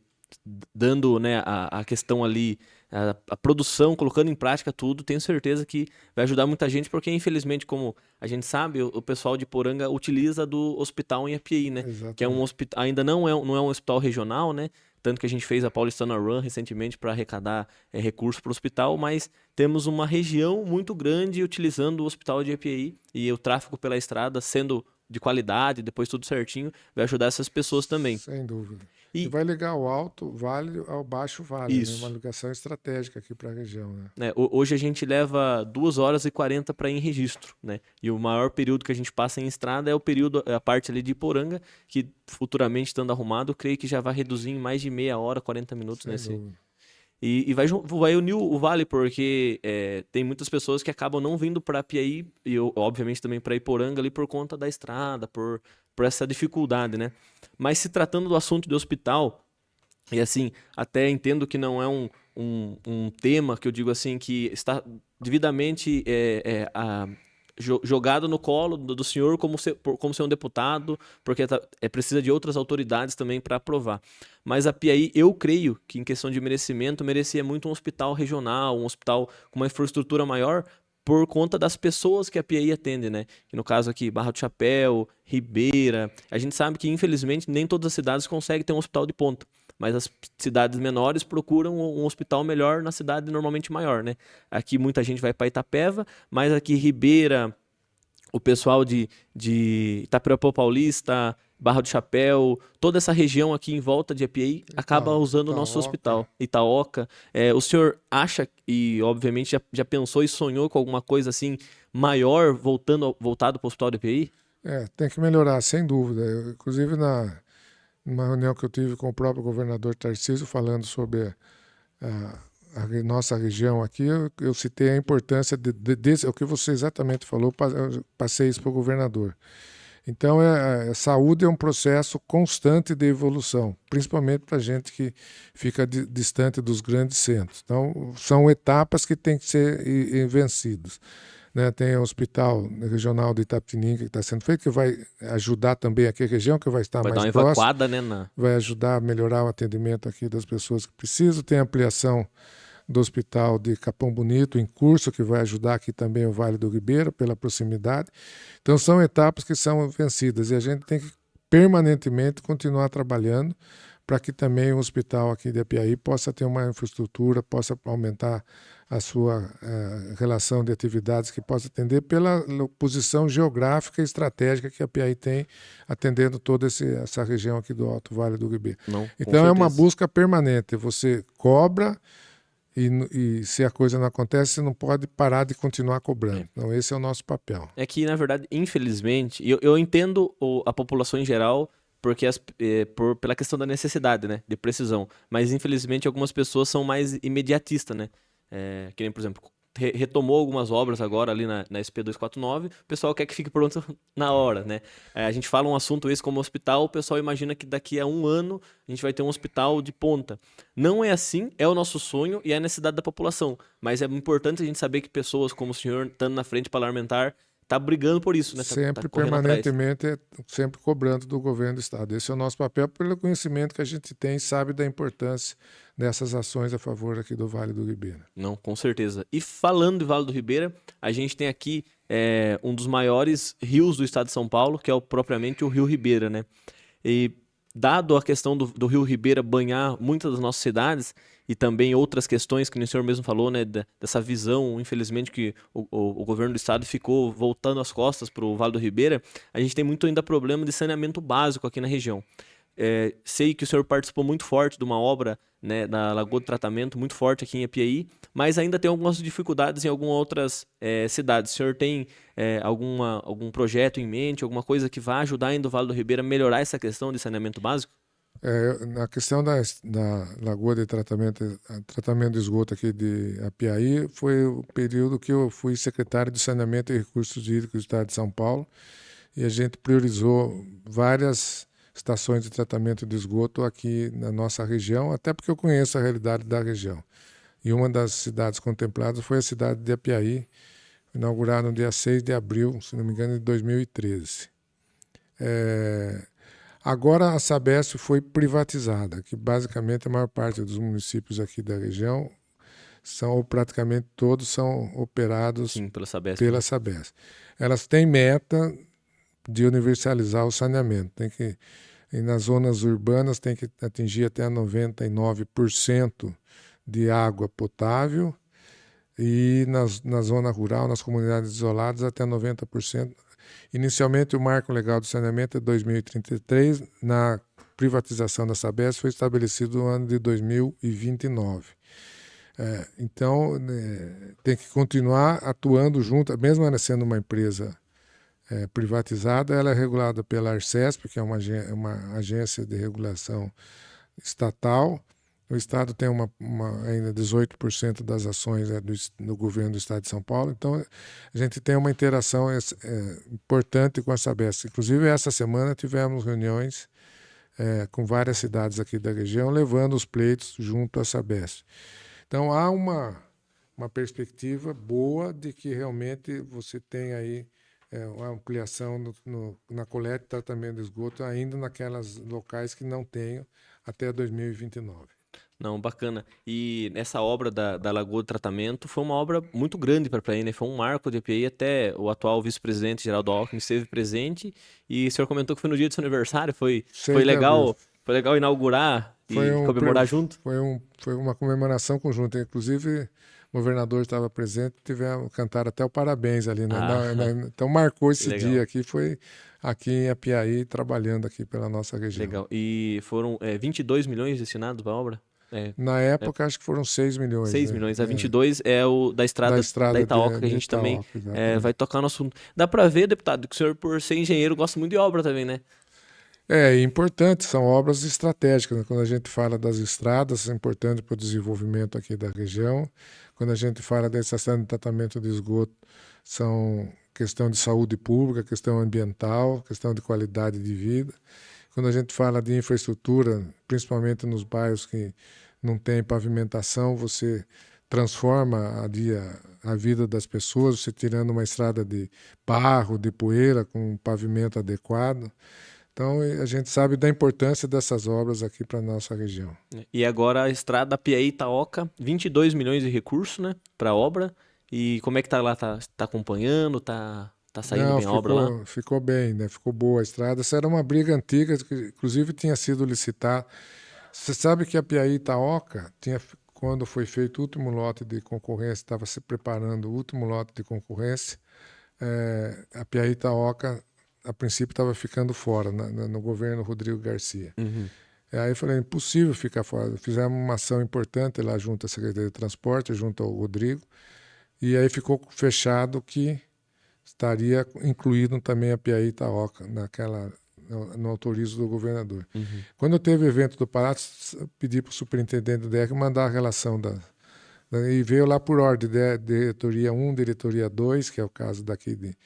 dando, né, a questão ali, a produção, colocando em prática tudo, tenho certeza que vai ajudar muita gente, porque infelizmente, como a gente sabe, o pessoal de Poranga utiliza do hospital em Apiaí, né? Que é um Exatamente. hospital, ainda não é um hospital regional, né? Tanto que a gente fez a Paulistana Run recentemente para arrecadar recursos para o hospital, mas temos uma região muito grande utilizando o hospital de Apiaí e o tráfego pela estrada sendo de qualidade, depois tudo certinho, vai ajudar essas pessoas também. Sem dúvida. E E vai ligar o Alto Vale ao Baixo Vale, né? Uma isso. ligação estratégica aqui para a região, né? Né, hoje a gente leva 2 horas e 40 para ir em registro, né? E o maior período que a gente passa em estrada é o período, a parte ali de Iporanga, que futuramente estando arrumado, eu creio que já vai reduzir em mais de meia hora, 40 minutos Sem nesse. dúvida. E vai unir o vale, porque tem muitas pessoas que acabam não vindo para Piaí e obviamente também para Iporanga ali por conta da estrada, por essa dificuldade, né? Mas se tratando do assunto de hospital, e assim, até entendo que não é um tema que eu digo assim que está devidamente jogado no colo do senhor como ser um deputado, porque precisa de outras autoridades também para aprovar. Mas a Piaí, eu creio que em questão de merecimento, merecia muito um hospital regional, um hospital com uma infraestrutura maior, por conta das pessoas que a Piaí atende, né? Que no caso aqui, Barra do Chapéu, Ribeira. A gente sabe que, infelizmente, nem todas as cidades conseguem ter um hospital de ponta. Mas as cidades menores procuram um hospital melhor na cidade normalmente maior, né? Aqui muita gente vai para Itapeva, mas aqui Ribeira, o pessoal de Itapiratá Paulista, Barra do Chapéu, toda essa região aqui em volta de Apiaí acaba usando o nosso Itaoca. hospital. Itaoca. O senhor acha, e obviamente já pensou e sonhou com alguma coisa assim maior voltado para o hospital de Apiaí? Tem que melhorar, sem dúvida. Inclusive, numa reunião que eu tive com o próprio governador Tarcísio, falando sobre a nossa região aqui, eu citei a importância desse, o que você exatamente falou, eu passei isso para o governador. Então, saúde é um processo constante de evolução, principalmente para a gente que fica distante dos grandes centros. Então, são etapas que têm que ser vencidas. Né? Tem o Hospital Regional de Itapetininga que está sendo feito, que vai ajudar também aqui a região, que vai estar Vai dar mais uma próxima, evacuada, né? vai ajudar a melhorar o atendimento aqui das pessoas que precisam. Tem a ampliação do Hospital de Capão Bonito em curso, que vai ajudar aqui também o Vale do Ribeira, pela proximidade. Então, são etapas que são vencidas e a gente tem que permanentemente continuar trabalhando para que também o hospital aqui de Apiaí possa ter uma infraestrutura, possa aumentar a sua relação de atividades que possa atender pela posição geográfica e estratégica que a Apiaí tem, atendendo toda essa região aqui do Alto Vale do Ribeira. Não, com Então, é uma certeza. busca permanente. Você cobra e se a coisa não acontece, você não pode parar de continuar cobrando. Então, esse é o nosso papel. É que, na verdade, infelizmente, eu entendo a população em geral porque pela questão da necessidade, né, de precisão. Mas, infelizmente, algumas pessoas são mais imediatistas, né? Que nem, por exemplo, retomou algumas obras agora ali na SP249, o pessoal quer que fique pronto na hora, né? A gente fala um assunto esse como hospital, o pessoal imagina que daqui a 1 ano a gente vai ter um hospital de ponta. Não é assim, é o nosso sonho e é a necessidade da população. Mas é importante a gente saber que pessoas como o senhor, estando na frente parlamentar, tá brigando por isso, né? Tá Sempre, correndo atrás. permanentemente, sempre cobrando do governo do Estado. Esse é o nosso papel, pelo conhecimento que a gente tem e sabe da importância dessas ações a favor aqui do Vale do Ribeira. Não, com certeza. E falando de Vale do Ribeira, a gente tem aqui um dos maiores rios do estado de São Paulo, que é propriamente o Rio Ribeira, né? E dado a questão do Rio Ribeira banhar muitas das nossas cidades e também outras questões que o senhor mesmo falou, né, dessa visão, infelizmente, que o governo do estado ficou voltando as costas para o Vale do Ribeira, a gente tem muito ainda problema de saneamento básico aqui na região. Sei que o senhor participou muito forte de uma obra, né, da Lagoa do Tratamento, muito forte aqui em Apiaí, mas ainda tem algumas dificuldades em algumas outras cidades. O senhor tem algum projeto em mente, alguma coisa que vá ajudar ainda o Vale do Ribeira a melhorar essa questão de saneamento básico? Na questão da Lagoa de tratamento de esgoto aqui de Apiaí, foi o período que eu fui secretário de Saneamento e Recursos Hídricos do Estado de São Paulo, e a gente priorizou várias estações de tratamento de esgoto aqui na nossa região, até porque eu conheço a realidade da região. E uma das cidades contempladas foi a cidade de Apiaí, inaugurada no dia 6 de abril, se não me engano, de 2013. Agora a Sabesp foi privatizada, que basicamente a maior parte dos municípios aqui da região ou praticamente todos são operados Sim, pela Sabesp. pela Sabesp. Elas têm meta de universalizar o saneamento. E nas zonas urbanas tem que atingir até 99% de água potável e na zona rural, nas comunidades isoladas, até 90%. Inicialmente, o marco legal do saneamento é 2033. Na privatização da Sabesp foi estabelecido no ano de 2029. Então, tem que continuar atuando junto, mesmo ela sendo uma empresa privatizada, ela é regulada pela Arcesp, que é uma agência de regulação estatal. O Estado tem ainda 18% das ações do governo do Estado de São Paulo. Então, a gente tem uma interação importante com a Sabesp. Inclusive, essa semana tivemos reuniões com várias cidades aqui da região, levando os pleitos junto à Sabesp. Então, há uma perspectiva boa de que realmente você tem aí uma ampliação na coleta e tratamento de esgoto ainda naquelas locais que não tenham até 2029. Não, bacana. E essa obra da Lagoa de Tratamento foi uma obra muito grande para a Prainha, né? Foi um marco de EPI, até o atual vice-presidente Geraldo Alckmin esteve presente, e o senhor comentou que foi no dia do seu aniversário, foi legal inaugurar e comemorar junto? Foi uma comemoração conjunta, inclusive o governador estava presente, cantaram até o parabéns ali, né? Então marcou esse dia aqui, foi aqui em Apiaí, trabalhando aqui pela nossa região. Legal. E foram 22 milhões destinados para a obra? Na época, acho que foram 6 milhões. 6 milhões. A 22 é o da estrada da Itaoca, que a gente também vai tocar no assunto. Dá para ver, deputado, que o senhor, por ser engenheiro, gosta muito de obra também, né? É importante, são obras estratégicas. Né? Quando a gente fala das estradas, é importante para o desenvolvimento aqui da região. Quando a gente fala da estação de tratamento de esgoto, são questão de saúde pública, questão ambiental, questão de qualidade de vida. Quando a gente fala de infraestrutura, principalmente nos bairros que não tem pavimentação, você transforma a vida das pessoas, você tirando uma estrada de barro, de poeira, com um pavimento adequado. Então, a gente sabe da importância dessas obras aqui para a nossa região. E agora a estrada Apiaí-Itaoca, 22 milhões de recursos, né, para a obra. E como é que tá lá? Tá acompanhando? Tá saindo bem a obra lá? Ficou bem, né? Ficou boa a estrada. Essa era uma briga antiga, que inclusive tinha sido licitada. Você sabe que a Apiaí-Itaoca, quando foi feito o último lote de concorrência, estava se preparando o último lote de concorrência, a Apiaí-Itaoca, a princípio, estava ficando fora, no governo Rodrigo Garcia. Uhum. Aí eu falei, impossível ficar fora. Fizemos uma ação importante lá junto à Secretaria de Transporte, junto ao Rodrigo, e aí ficou fechado que estaria incluído também a Apiaí-Itaoca no autorizo do governador. Uhum. Quando teve o evento do Palácio, pedi para o superintendente do DEC mandar a relação e veio lá por ordem, diretoria 1, diretoria 2, que é o caso daqui de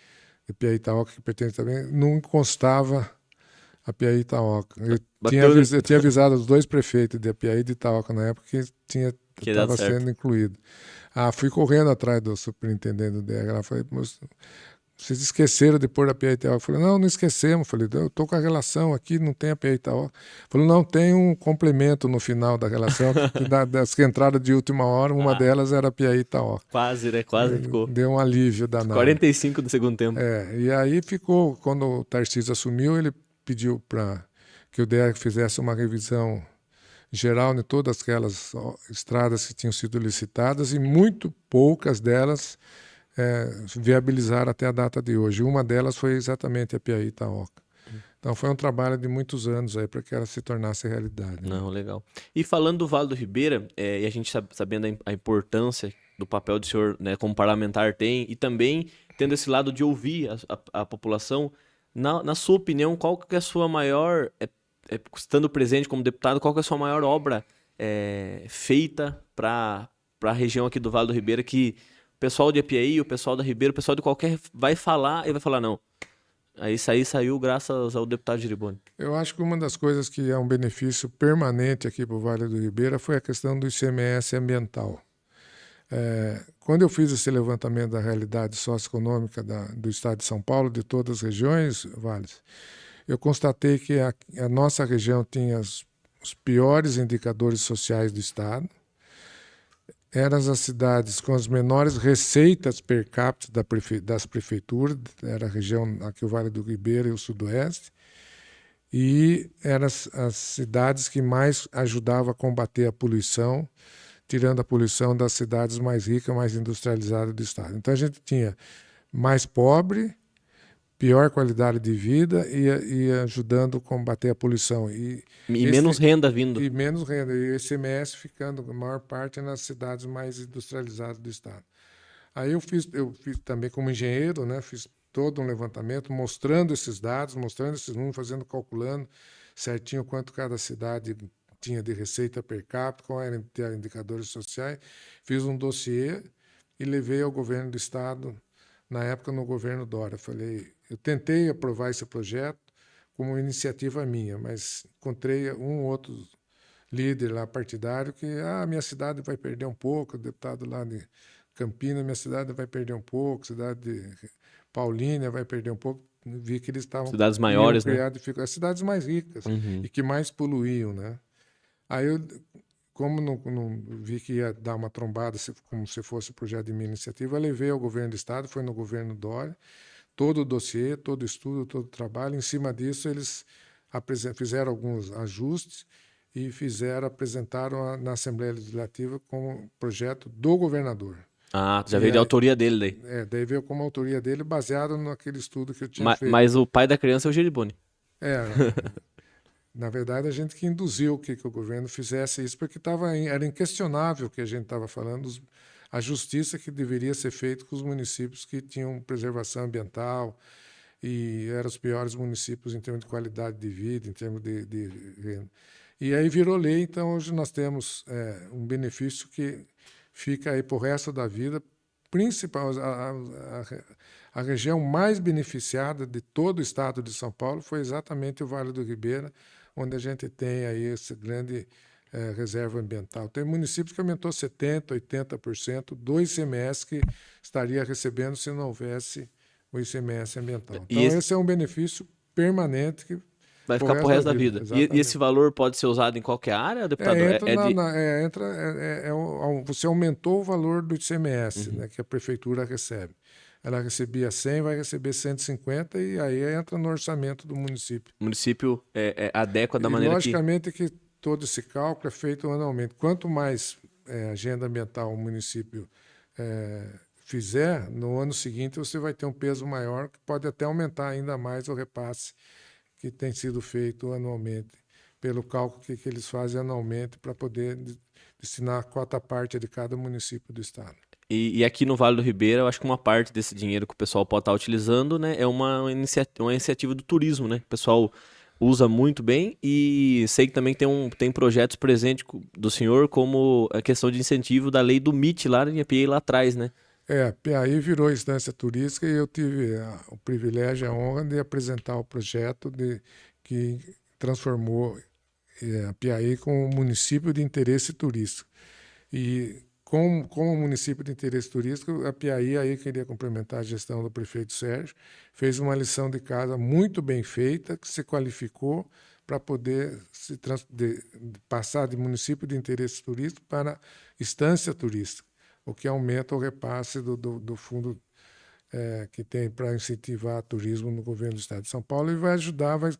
Apiaí-Itaoca, que pertence também, não constava a Apiaí-Itaoca. Eu tinha avisado os dois prefeitos de Apiaí e de Itaoca na época que estava sendo incluído. Fui correndo atrás do superintendente do DEC. Ela falou, vocês esqueceram de pôr a Apiaí-Itaoca. Eu falei, não esquecemos. Eu falei, eu estou com a relação aqui, não tem a Apiaí-Itaoca. Falou, não, tem um complemento no final da relação, das que entraram de última hora, uma delas era a Apiaí-Itaoca. Quase, né? Quase ficou. Deu um alívio danado. 45 do segundo tempo. E aí ficou, quando o Tarcísio assumiu, ele pediu para que o DEC fizesse uma revisão geral de todas aquelas estradas que tinham sido licitadas, e muito poucas delas viabilizaram até a data de hoje. Uma delas foi exatamente a Apiaí-Itaoca. Então foi um trabalho de muitos anos aí para que ela se tornasse realidade. Né? Não, legal. E falando do Vale do Ribeira, e a gente sabendo a importância do papel do senhor, né, como parlamentar tem, e também tendo esse lado de ouvir a população, na sua opinião, qual que é a sua maior, estando presente como deputado, qual que é a sua maior obra feita para a região aqui do Vale do Ribeira, que o pessoal de Apiaí, o pessoal da Ribeira, o pessoal de qualquer vai falar e vai falar, não, isso aí saiu graças ao deputado Giriboni. Eu acho que uma das coisas que é um benefício permanente aqui para o Vale do Ribeira foi a questão do ICMS ambiental. Quando eu fiz esse levantamento da realidade socioeconômica do estado de São Paulo, de todas as regiões, Vales, eu constatei que a nossa região tinha os piores indicadores sociais do Estado, eram as cidades com as menores receitas per capita das prefeituras, era a região aqui, o Vale do Ribeira e o Sudoeste, e eram as cidades que mais ajudavam a combater a poluição, tirando a poluição das cidades mais ricas, mais industrializadas do Estado. Então a gente tinha mais pobre, pior qualidade de vida e ajudando a combater a poluição. E menos renda vindo. E menos renda. E o ICMS ficando, a maior parte, nas cidades mais industrializadas do Estado. Aí eu fiz também como engenheiro, né, fiz todo um levantamento mostrando esses dados, mostrando esses números, calculando certinho quanto cada cidade tinha de receita per capita, qual eram os indicadores sociais. Fiz um dossiê e levei ao governo do Estado, na época no governo Dória. Eu tentei aprovar esse projeto como iniciativa minha, mas encontrei um outro líder lá partidário que minha cidade vai perder um pouco, o deputado lá de Campinas, minha cidade vai perder um pouco, cidade de Paulínia vai perder um pouco. Vi que eles estavam... Cidades maiores, né? As cidades mais ricas e que mais poluíam, né? Aí eu, como não vi que ia dar uma trombada, como se fosse projeto de minha iniciativa, eu levei ao governo do Estado, foi no governo Dória, todo o dossiê, todo o estudo, todo o trabalho. Em cima disso, eles fizeram alguns ajustes e apresentaram na Assembleia Legislativa como projeto do governador. Já veio de autoria dele daí. Daí veio como autoria dele, baseado naquele estudo que eu tinha feito. Mas o pai da criança é o Geriboni. Na verdade, a gente que induziu que o governo fizesse isso, porque era inquestionável o que a gente estava falando, a justiça que deveria ser feita com os municípios que tinham preservação ambiental e eram os piores municípios em termos de qualidade de vida, em termos de renda. E aí virou lei, então hoje nós temos um benefício que fica aí para o resto da vida, principal, a região mais beneficiada de todo o estado de São Paulo foi exatamente o Vale do Ribeira, onde a gente tem aí essa grande reserva ambiental. Tem municípios que aumentou 70%, 80% do ICMS que estaria recebendo se não houvesse o ICMS ambiental. Então esse é um benefício permanente que vai ficar pro resto da vida. E esse valor pode ser usado em qualquer área, deputado? Você aumentou o valor do ICMS, né, que a prefeitura recebe. Ela recebia 100, vai receber 150 e aí entra no orçamento do município. O município adequa da maneira logicamente que todo esse cálculo é feito anualmente. Quanto mais agenda ambiental o município fizer, no ano seguinte você vai ter um peso maior, que pode até aumentar ainda mais o repasse que tem sido feito anualmente, pelo cálculo que eles fazem anualmente para poder destinar a quota parte de cada município do estado. E aqui no Vale do Ribeira, eu acho que uma parte desse dinheiro que o pessoal pode estar utilizando, né, é uma iniciativa do turismo, né? O pessoal usa muito bem e sei que também tem projetos presentes do senhor como a questão de incentivo da lei do MIT lá em Apiaí lá atrás, né? A Apiaí virou instância turística e eu tive o privilégio e a honra de apresentar o projeto que transformou Apiaí como um município de interesse turístico. E como município de interesse turístico, a Apiaí, aí queria complementar a gestão do prefeito Sérgio, fez uma lição de casa muito bem feita, que se qualificou para poder passar de município de interesse turístico para instância turística, o que aumenta o repasse do fundo que tem para incentivar turismo no governo do estado de São Paulo e vai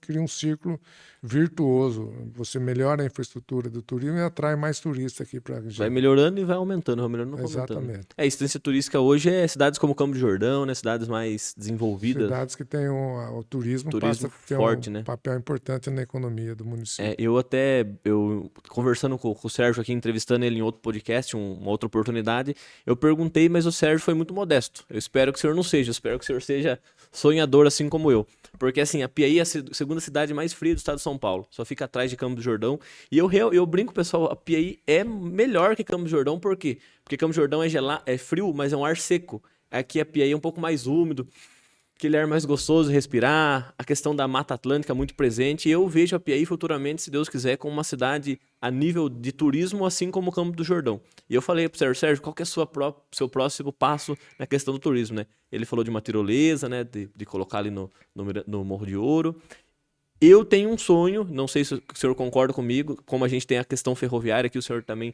criar um círculo virtuoso. Você melhora a infraestrutura do turismo e atrai mais turistas aqui para a região. Vai melhorando e vai aumentando, vai melhorando e vai aumentando. Exatamente. A instância turística hoje é cidades como Campos do Jordão, né? Cidades mais desenvolvidas. Cidades que têm o turismo passa a ter forte, um papel importante na economia do município. Eu conversando com o Sérgio aqui, entrevistando ele em outro podcast, uma outra oportunidade, eu perguntei, mas o Sérgio foi muito modesto. Eu espero que o senhor não seja, eu espero que o senhor seja sonhador assim como eu. Porque assim, Apiaí é a segunda cidade mais fria do estado de São Paulo, só fica atrás de Campos do Jordão. E eu brinco, pessoal, Apiaí é melhor que Campos do Jordão, por quê? Porque Campos do Jordão é frio, mas é um ar seco. Aqui Apiaí é um pouco mais úmido, aquele ar mais gostoso de respirar, a questão da Mata Atlântica muito presente. E eu vejo Apiaí futuramente, se Deus quiser, como uma cidade a nível de turismo, assim como o Campo do Jordão. E eu falei pro Sérgio, qual que é o seu próximo passo na questão do turismo, né? Ele falou de uma tirolesa, né? De colocar ali no Morro de Ouro. Eu tenho um sonho, não sei se o senhor concorda comigo, como a gente tem a questão ferroviária, que o senhor também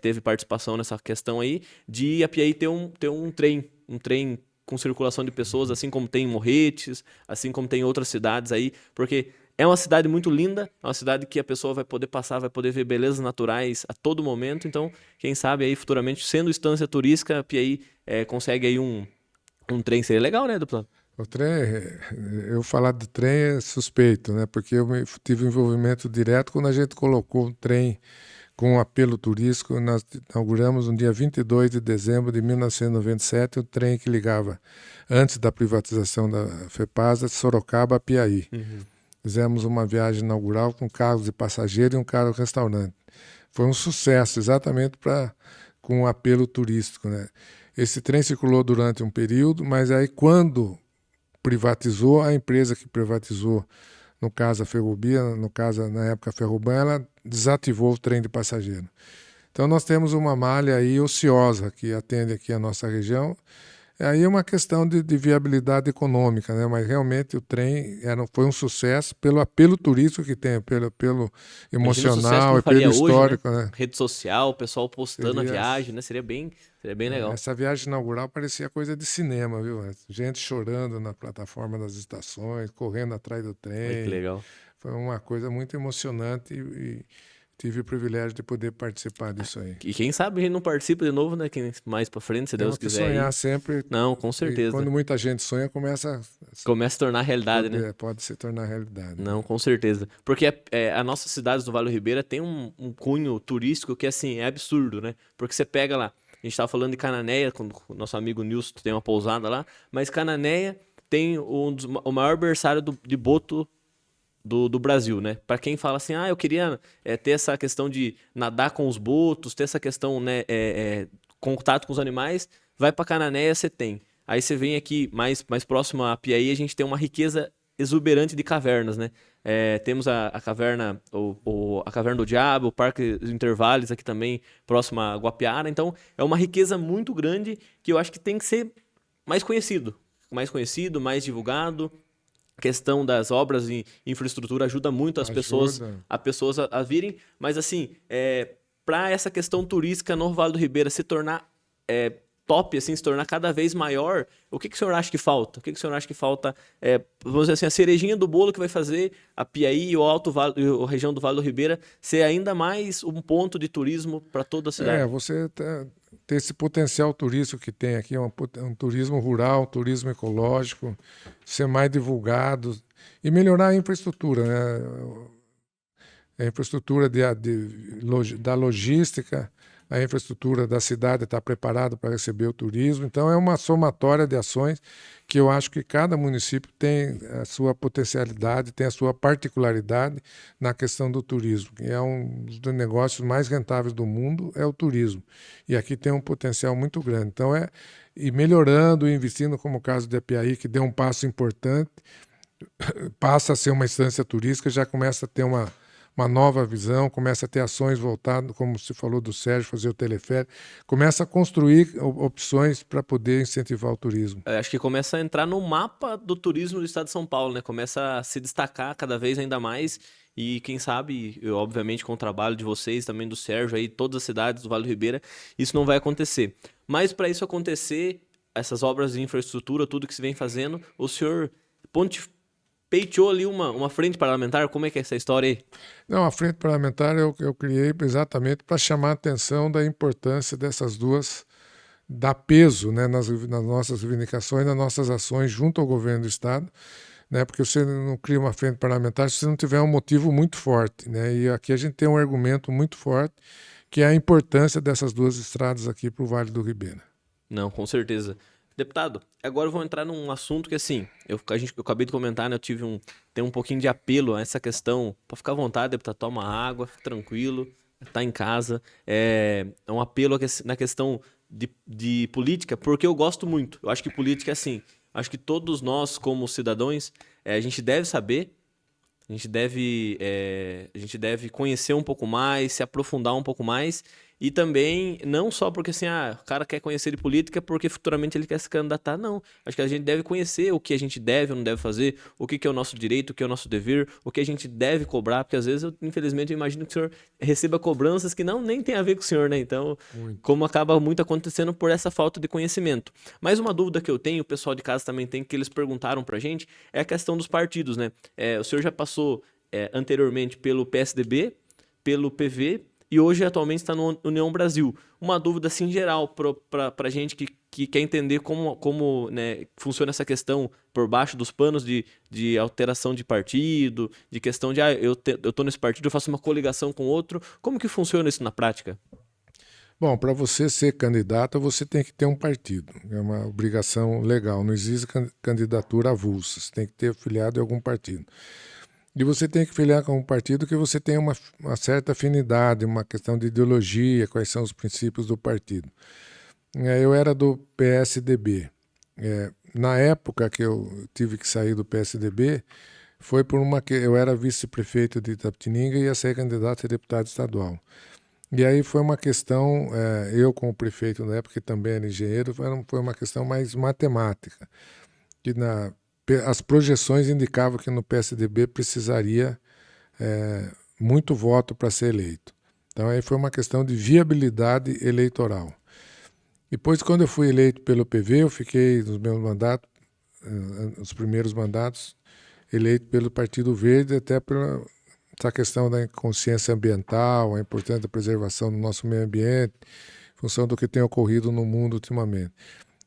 teve participação nessa questão aí, de Apiaí ter um trem com circulação de pessoas, assim como tem em Morretes, assim como tem em outras cidades aí, porque é uma cidade muito linda, é uma cidade que a pessoa vai poder passar, vai poder ver belezas naturais a todo momento, então, quem sabe aí futuramente, sendo instância turística, Apiaí consegue aí um trem, seria legal, né, deputado? O trem, eu falar de trem é suspeito, né? Porque eu tive envolvimento direto quando a gente colocou um trem com um apelo turístico. Nós inauguramos no dia 22 de dezembro de 1997 o trem que ligava, antes da privatização da FEPASA, de Sorocaba a Piaí. Fizemos uma viagem inaugural com carros de passageiro e um carro-restaurante. Foi um sucesso, exatamente com um apelo turístico, né? Esse trem circulou durante um período, mas aí quando privatizou, a empresa que privatizou, no caso a Ferrovia, no caso na época a Ferroban, ela desativou o trem de passageiro. Então nós temos uma malha aí ociosa que atende aqui a nossa região. Aí é uma questão de viabilidade econômica, né? Mas realmente o trem foi um sucesso pelo apelo turístico que tem, pelo Imagina o sucesso que emocional não e pelo faria hoje, né? histórico, né? Rede social, o pessoal postando a Seria, viagem, né? Seria bem legal. essa viagem inaugural parecia coisa de cinema, viu? Gente chorando na plataforma das estações, correndo atrás do Olha que trem. legal. Foi uma coisa muito emocionante e tive o privilégio de poder participar disso aí. E quem sabe a gente não participa de novo, né? Mais pra frente, se Deus Temos que quiser. sonhar Aí. sempre. Não, com E certeza. quando muita gente sonha, Começa a se tornar realidade, né? pode se tornar realidade. Não, com certeza. Porque as nossas cidades do Vale do Ribeira tem um cunho turístico que, assim, é absurdo, né? Porque você pega lá, a gente tava falando de Cananéia, quando o nosso amigo Nilson tem uma pousada lá, mas Cananéia tem o maior berçário de boto do Brasil, né? Para quem fala assim, eu queria ter essa questão de nadar com os botos, ter essa questão, né, contato com os animais, vai para Cananéia, você tem. Aí você vem aqui mais próximo a Piaí, a gente tem uma riqueza exuberante de cavernas, né? Temos a caverna, a caverna do Diabo, o Parque Intervalos aqui também, próximo a Guapiara. Então, é uma riqueza muito grande que eu acho que tem que ser mais conhecido, mais divulgado. A questão das obras e infraestrutura ajuda muito as pessoas a virem, mas assim, para essa questão turística no Vale do Ribeira se tornar top, assim, se tornar cada vez maior, o que o senhor acha que falta? O que o senhor acha que falta, vamos dizer assim, a cerejinha do bolo que vai fazer a Piaí e a região do Vale do Ribeira ser ainda mais um ponto de turismo para toda a cidade? Você ter esse potencial turístico que tem aqui, um turismo rural, um turismo ecológico, ser mais divulgado e melhorar a infraestrutura, né? A infraestrutura da logística, a infraestrutura da cidade está preparada para receber o turismo. Então, é uma somatória de ações que eu acho que cada município tem a sua potencialidade, tem a sua particularidade na questão do turismo. E é um dos negócios mais rentáveis do mundo, é o turismo. E aqui tem um potencial muito grande. Então, e melhorando, investindo, como o caso de Apiaí, que deu um passo importante, passa a ser uma instância turística, já começa a ter uma nova visão, começa a ter ações voltadas, como se falou do Sérgio, fazer o teleférico, começa a construir opções para poder incentivar o turismo. Acho que começa a entrar no mapa do turismo do estado de São Paulo, né? Começa a se destacar cada vez ainda mais e quem sabe, obviamente com o trabalho de vocês, também do Sérgio aí, todas as cidades do Vale do Ribeira, isso não vai acontecer. Mas para isso acontecer, essas obras de infraestrutura, tudo que se vem fazendo, o senhor peiteou ali uma frente parlamentar? Como é que é essa história aí? Não, a frente parlamentar eu criei exatamente para chamar a atenção da importância dessas duas, dar peso, né, nas nossas reivindicações, nas nossas ações junto ao governo do Estado, né, porque você não cria uma frente parlamentar se você não tiver um motivo muito forte, né, e aqui a gente tem um argumento muito forte, que é a importância dessas duas estradas aqui para o Vale do Ribeira. Não, com certeza. Deputado, agora eu vou entrar num assunto que, assim, eu acabei de comentar, né? Tem um pouquinho de apelo a essa questão. Pra ficar à vontade, deputado, toma água, fica tranquilo, tá em casa. É um apelo na questão de política, porque eu gosto muito. Eu acho que política é assim. Acho que todos nós, como cidadãos, a gente deve saber, a gente deve conhecer um pouco mais, se aprofundar um pouco mais E também, não só porque assim, o cara quer conhecer de política porque futuramente ele quer se candidatar, não. Acho que a gente deve conhecer o que a gente deve ou não deve fazer, o que que é o nosso direito, o que é o nosso dever, o que a gente deve cobrar, porque às vezes, infelizmente, eu imagino que o senhor receba cobranças que não nem tem a ver com o senhor, né? Então, Muito. como acaba muito acontecendo por essa falta de conhecimento. Mas uma dúvida que eu tenho, o pessoal de casa também tem, que eles perguntaram pra gente, é a questão dos partidos, né? O senhor já passou anteriormente pelo PSDB, pelo PV e hoje atualmente está no União Brasil. Uma dúvida assim geral para gente que quer entender como né, funciona essa questão por baixo dos panos de alteração de partido, de questão de eu tô nesse partido, eu faço uma coligação com outro. Como que funciona isso na prática? Bom, para você ser candidato, você tem que ter um partido. É uma obrigação legal. Não existe candidatura avulsa. Você tem que ter filiado em algum partido. E você tem que filiar com um partido que você tenha uma certa afinidade, uma questão de ideologia, quais são os princípios do partido. Eu era do PSDB. Na época que eu tive que sair do PSDB, foi por que eu era vice-prefeito de Itapetininga e ia ser candidato a deputado estadual. E aí foi uma questão, eu como prefeito na época, que também era engenheiro, foi uma questão mais matemática. Que as projeções indicavam que no PSDB precisaria muito voto para ser eleito. Então aí foi uma questão de viabilidade eleitoral. Depois, quando eu fui eleito pelo PV, eu fiquei nos meus mandatos, os primeiros mandatos, eleito pelo Partido Verde, até pela essa questão da consciência ambiental, a importância da preservação do nosso meio ambiente, em função do que tem ocorrido no mundo ultimamente.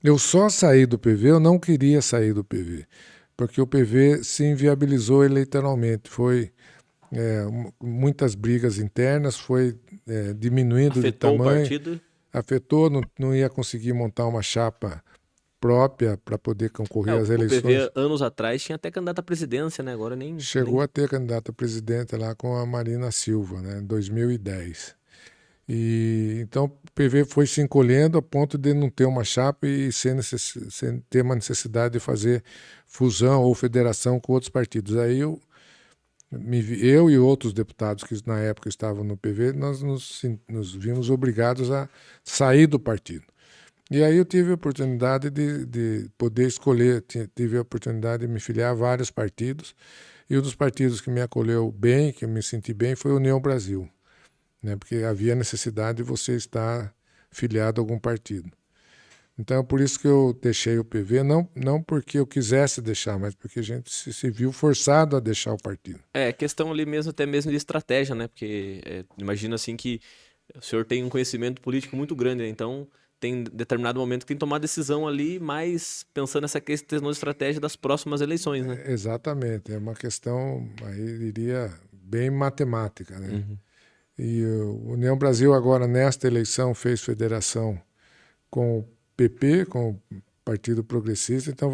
Eu só saí do PV, eu não queria sair do PV, porque o PV se inviabilizou eleitoralmente. Foi muitas brigas internas, foi diminuindo de tamanho. Afetou o partido? Afetou, não ia conseguir montar uma chapa própria para poder concorrer às eleições. O PV, anos atrás, tinha até candidato à presidência, né? Agora nem... Chegou a ter candidato a presidente lá com a Marina Silva, né, em 2010. Então o PV foi se encolhendo a ponto de não ter uma chapa e sem ter uma necessidade de fazer fusão ou federação com outros partidos. Aí eu e outros deputados que na época estavam no PV, nós nos vimos obrigados a sair do partido. E aí eu tive a oportunidade de poder escolher, tive a oportunidade de me filiar a vários partidos, e um dos partidos que me acolheu bem, que eu me senti bem, foi a União Brasil, né? Porque havia necessidade de você estar filiado a algum partido. Então, por isso que eu deixei o PV, não porque eu quisesse deixar, mas porque a gente se viu forçado a deixar o partido. Questão ali mesmo, até mesmo de estratégia, né? Porque imagina assim que o senhor tem um conhecimento político muito grande, né? Então tem determinado momento que tem que tomar decisão ali, mas pensando nessa questão de estratégia das próximas eleições, né? Exatamente, é uma questão, aí diria, bem matemática, né? Uhum. E a União Brasil agora, nesta eleição, fez federação com o PP, com o Partido Progressista, então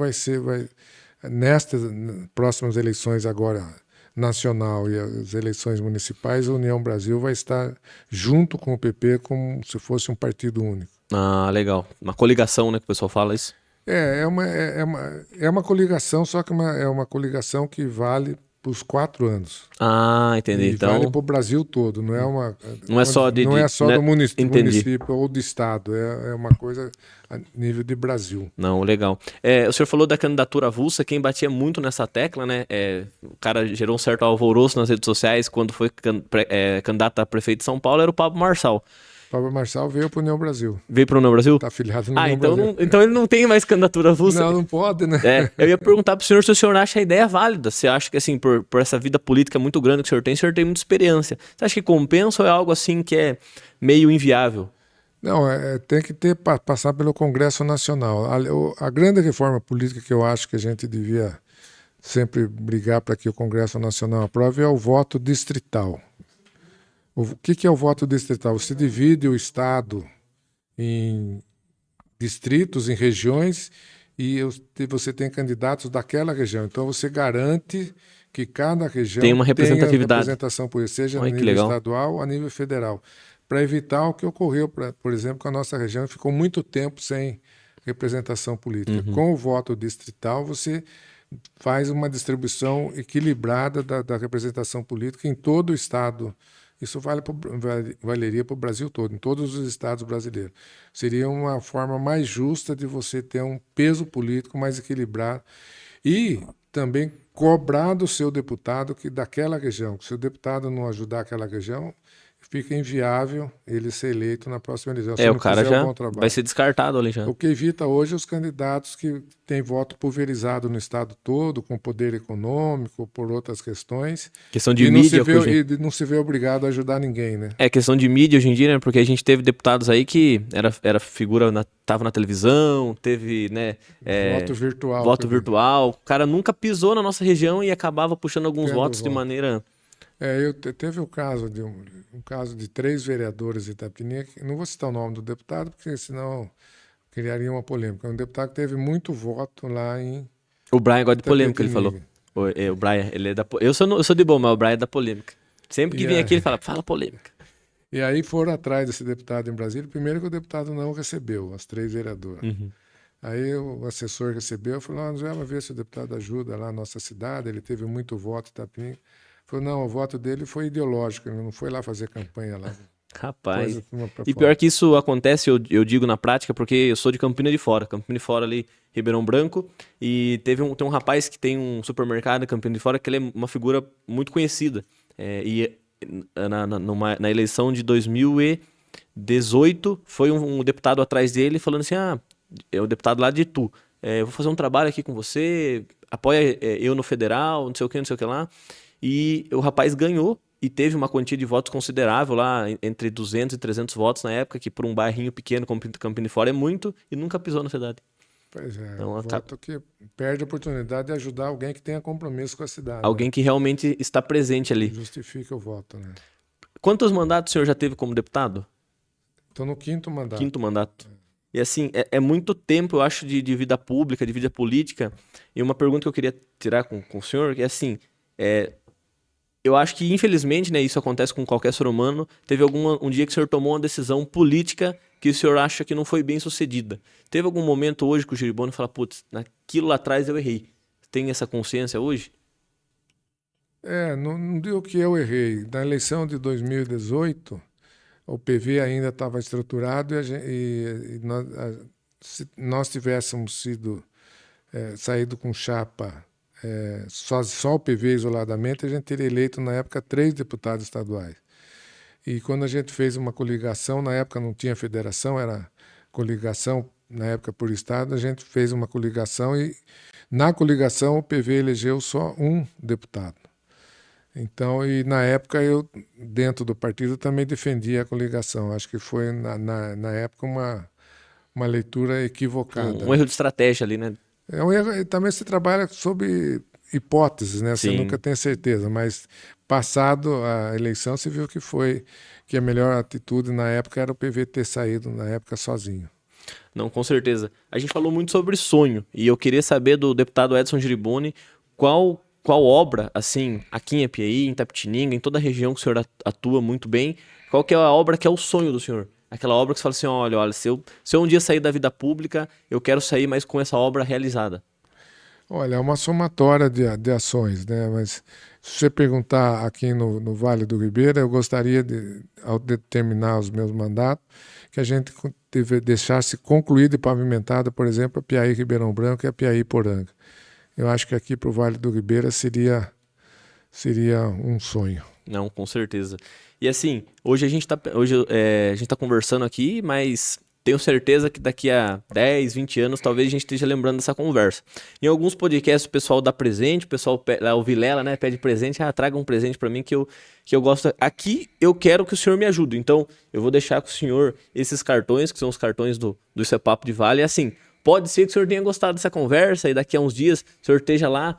nestas próximas eleições agora, nacional e as eleições municipais, a União Brasil vai estar junto com o PP como se fosse um partido único. Ah, legal. Uma coligação, né, que o pessoal fala isso. É uma coligação, só que é uma coligação que vale para os 4 anos. Ah, entendi. E Então, vale para o Brasil todo, não é não é só não é só do entendi. município ou do estado, é uma coisa a nível de Brasil. Não, legal. O senhor falou da candidatura avulsa, quem batia muito nessa tecla, né? O cara gerou um certo alvoroço nas redes sociais quando foi candidato a prefeito de São Paulo, era o Pablo Marçal. Pablo Marçal veio para a União Brasil. Veio para o União Brasil? Está afiliado no União Brasil. Então ele não tem mais candidatura avulsa. Não pode, né? Eu ia perguntar para o senhor se o senhor acha a ideia válida. Você acha que, assim, por essa vida política muito grande que o senhor tem muita experiência. Você acha que compensa ou é algo assim que é meio inviável? Não, tem que passar pelo Congresso Nacional. A grande reforma política que eu acho que a gente devia sempre brigar para que o Congresso Nacional aprove é o voto distrital. O que é o voto distrital? Você divide o Estado em distritos, em regiões, e você tem candidatos daquela região. Então você garante que cada região tem uma representatividade, representação política, seja a nível estadual ou a nível federal, para evitar o que ocorreu, por exemplo, com a nossa região, ficou muito tempo sem representação política. Com o voto distrital, você faz uma distribuição equilibrada da representação política em todo o estado Isso valeria para o Brasil todo, em todos os estados brasileiros. Seria uma forma mais justa de você ter um peso político mais equilibrado e também cobrar do seu deputado que daquela região, se o deputado não ajudar aquela região, fica inviável ele ser eleito na próxima eleição. Se o não cara fizer já um bom trabalho. vai ser descartado ali já. O que evita hoje os candidatos que têm voto pulverizado no estado todo, com poder econômico, por outras questões. Questão de e mídia. E não se vê obrigado a ajudar ninguém, né? É questão de mídia hoje em dia, né? Porque a gente teve deputados aí que era figura, tava na televisão, teve, né? Voto virtual. Voto virtual. O cara nunca pisou na nossa região e acabava puxando alguns votos de maneira... Teve um caso de 3 vereadores de Itapetininga, não vou citar o nome do deputado, porque senão criaria uma polêmica. Um deputado que teve muito voto lá em... O Brian gosta de polêmica, ele falou. O Brian, ele é da... Eu sou de boa, mas o Brian é da polêmica. Sempre que vem aqui, ele fala polêmica. E aí foram atrás desse deputado em Brasília. Primeiro que o deputado não recebeu, as 3 vereadoras. Uhum. Aí o assessor recebeu e falou, nós vamos ver se o deputado ajuda lá na nossa cidade, ele teve muito voto em Itapetininga. Falou, não, o voto dele foi ideológico, ele não foi lá fazer campanha lá. Rapaz, e pior que isso acontece, eu digo na prática, porque eu sou de Campina de Fora ali, Ribeirão Branco, e tem um rapaz que tem um supermercado em Campina de Fora, que ele é uma figura muito conhecida, e na eleição de 2018, foi um deputado atrás dele falando assim, é o deputado lá de Itu, eu vou fazer um trabalho aqui com você, apoia eu no federal, não sei o que lá. E o rapaz ganhou e teve uma quantia de votos considerável lá, entre 200 e 300 votos na época, que por um bairrinho pequeno como Campina de Fora é muito, e nunca pisou na cidade. Pois é, então, voto que perde a oportunidade de ajudar alguém que tenha compromisso com a cidade. Alguém que realmente está presente ali. Justifica o voto, né? Quantos mandatos o senhor já teve como deputado? Estou no 5º mandato. 5º mandato. E assim, é muito tempo, eu acho, de vida pública, de vida política. E uma pergunta que eu queria tirar com o senhor, que é assim... Eu acho que, infelizmente, né, isso acontece com qualquer ser humano. Teve um dia que o senhor tomou uma decisão política que o senhor acha que não foi bem sucedida. Teve algum momento hoje que o Giriboni fala, putz, naquilo lá atrás eu errei. Tem essa consciência hoje? Não digo que eu errei. Na eleição de 2018, o PV ainda estava estruturado e se nós tivéssemos saído com chapa... só o PV isoladamente, a gente teria eleito na época 3 deputados estaduais. E quando a gente fez uma coligação, na época não tinha federação, era coligação, na época por estado, a gente fez uma coligação e na coligação o PV elegeu só um deputado. Então, e na época eu, dentro do partido, também defendia a coligação. Acho que foi, na época, uma leitura equivocada. Um erro de estratégia ali, né? É um erro, também se trabalha sob hipóteses, né? Você nunca tem certeza, mas passado a eleição você viu que a melhor atitude na época era o PV ter saído na época sozinho. Não, com certeza. A gente falou muito sobre sonho e eu queria saber do deputado Edson Giriboni qual obra, assim, aqui em Apiaí, em Itapetininga, em toda a região que o senhor atua muito bem, qual que é a obra que é o sonho do senhor? Aquela obra que você fala assim, olha, se eu um dia sair da vida pública, eu quero sair, mas com essa obra realizada. Olha, é uma somatória de ações, né? Mas se você perguntar aqui no Vale do Ribeira, eu gostaria ao determinar os meus mandatos, que a gente deixasse concluída e pavimentada, por exemplo, a Apiaí Ribeirão Branco e a Apiaí Poranga. Eu acho que aqui para o Vale do Ribeira seria um sonho. Não, com certeza. E assim, hoje a gente tá conversando aqui, mas tenho certeza que daqui a 10, 20 anos, talvez a gente esteja lembrando dessa conversa. Em alguns podcasts o pessoal dá presente, o pessoal, o Vilela, né, pede presente, traga um presente para mim que eu gosto. Aqui eu quero que o senhor me ajude, então eu vou deixar com o senhor esses cartões, que são os cartões do Isso é Papo de Vale, e assim, pode ser que o senhor tenha gostado dessa conversa e daqui a uns dias o senhor esteja lá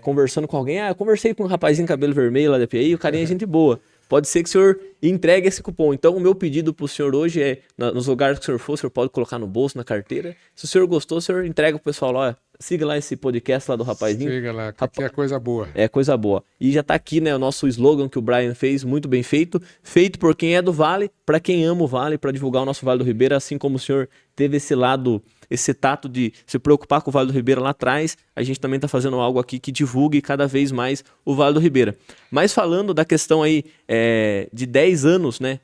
conversando com alguém, eu conversei com um rapazinho cabelo vermelho lá da Apiaí, o carinha é gente boa. Pode ser que o senhor entregue esse cupom. Então, o meu pedido para o senhor hoje é, nos lugares que o senhor for, o senhor pode colocar no bolso, na carteira. Se o senhor gostou, o senhor entrega pro pessoal lá, siga lá esse podcast lá do rapazinho. Siga lá, que é coisa boa. É coisa boa. E já tá aqui, né, o nosso slogan que o Brian fez, muito bem feito. Feito por quem é do Vale, para quem ama o Vale, para divulgar o nosso Vale do Ribeira, assim como o senhor teve esse lado esse tato de se preocupar com o Vale do Ribeira lá atrás, a gente também está fazendo algo aqui que divulgue cada vez mais o Vale do Ribeira. Mas falando da questão aí de 10 anos, né?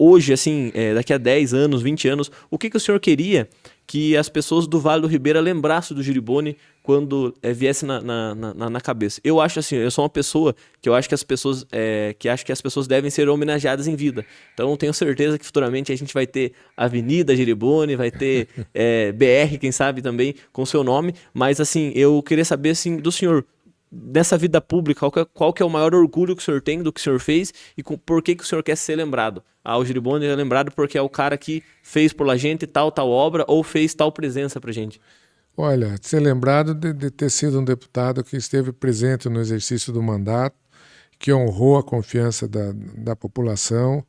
Hoje, assim, daqui a 10 anos, 20 anos, o que o senhor queria que as pessoas do Vale do Ribeira lembrassem do Giriboni quando viesse na cabeça? Eu acho assim, eu sou uma pessoa que eu acho que as pessoas devem ser homenageadas em vida. Então, eu tenho certeza que futuramente a gente vai ter Avenida Giriboni, vai ter BR, quem sabe também, com seu nome. Mas, assim, eu queria saber, assim, do senhor, nessa vida pública, qual que é o maior orgulho que o senhor tem do que o senhor fez e por que o senhor quer ser lembrado? O Giriboni é lembrado porque é o cara que fez por la gente tal obra ou fez tal presença pra gente. Olha, ser lembrado de ter sido um deputado que esteve presente no exercício do mandato, que honrou a confiança da população,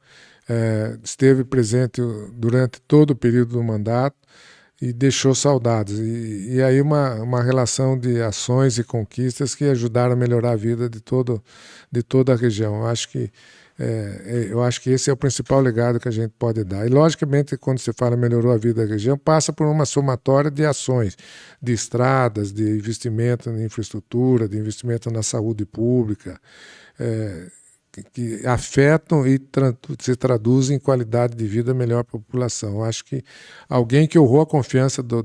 esteve presente durante todo o período do mandato e deixou saudades. E aí uma relação de ações e conquistas que ajudaram a melhorar a vida de toda a região. Eu acho que esse é o principal legado que a gente pode dar. E, logicamente, quando se fala melhorou a vida da região, passa por uma somatória de ações, de estradas, de investimento em infraestrutura, de investimento na saúde pública, que afetam e se traduzem em qualidade de vida melhor para a população. Eu acho que alguém que honrou a confiança do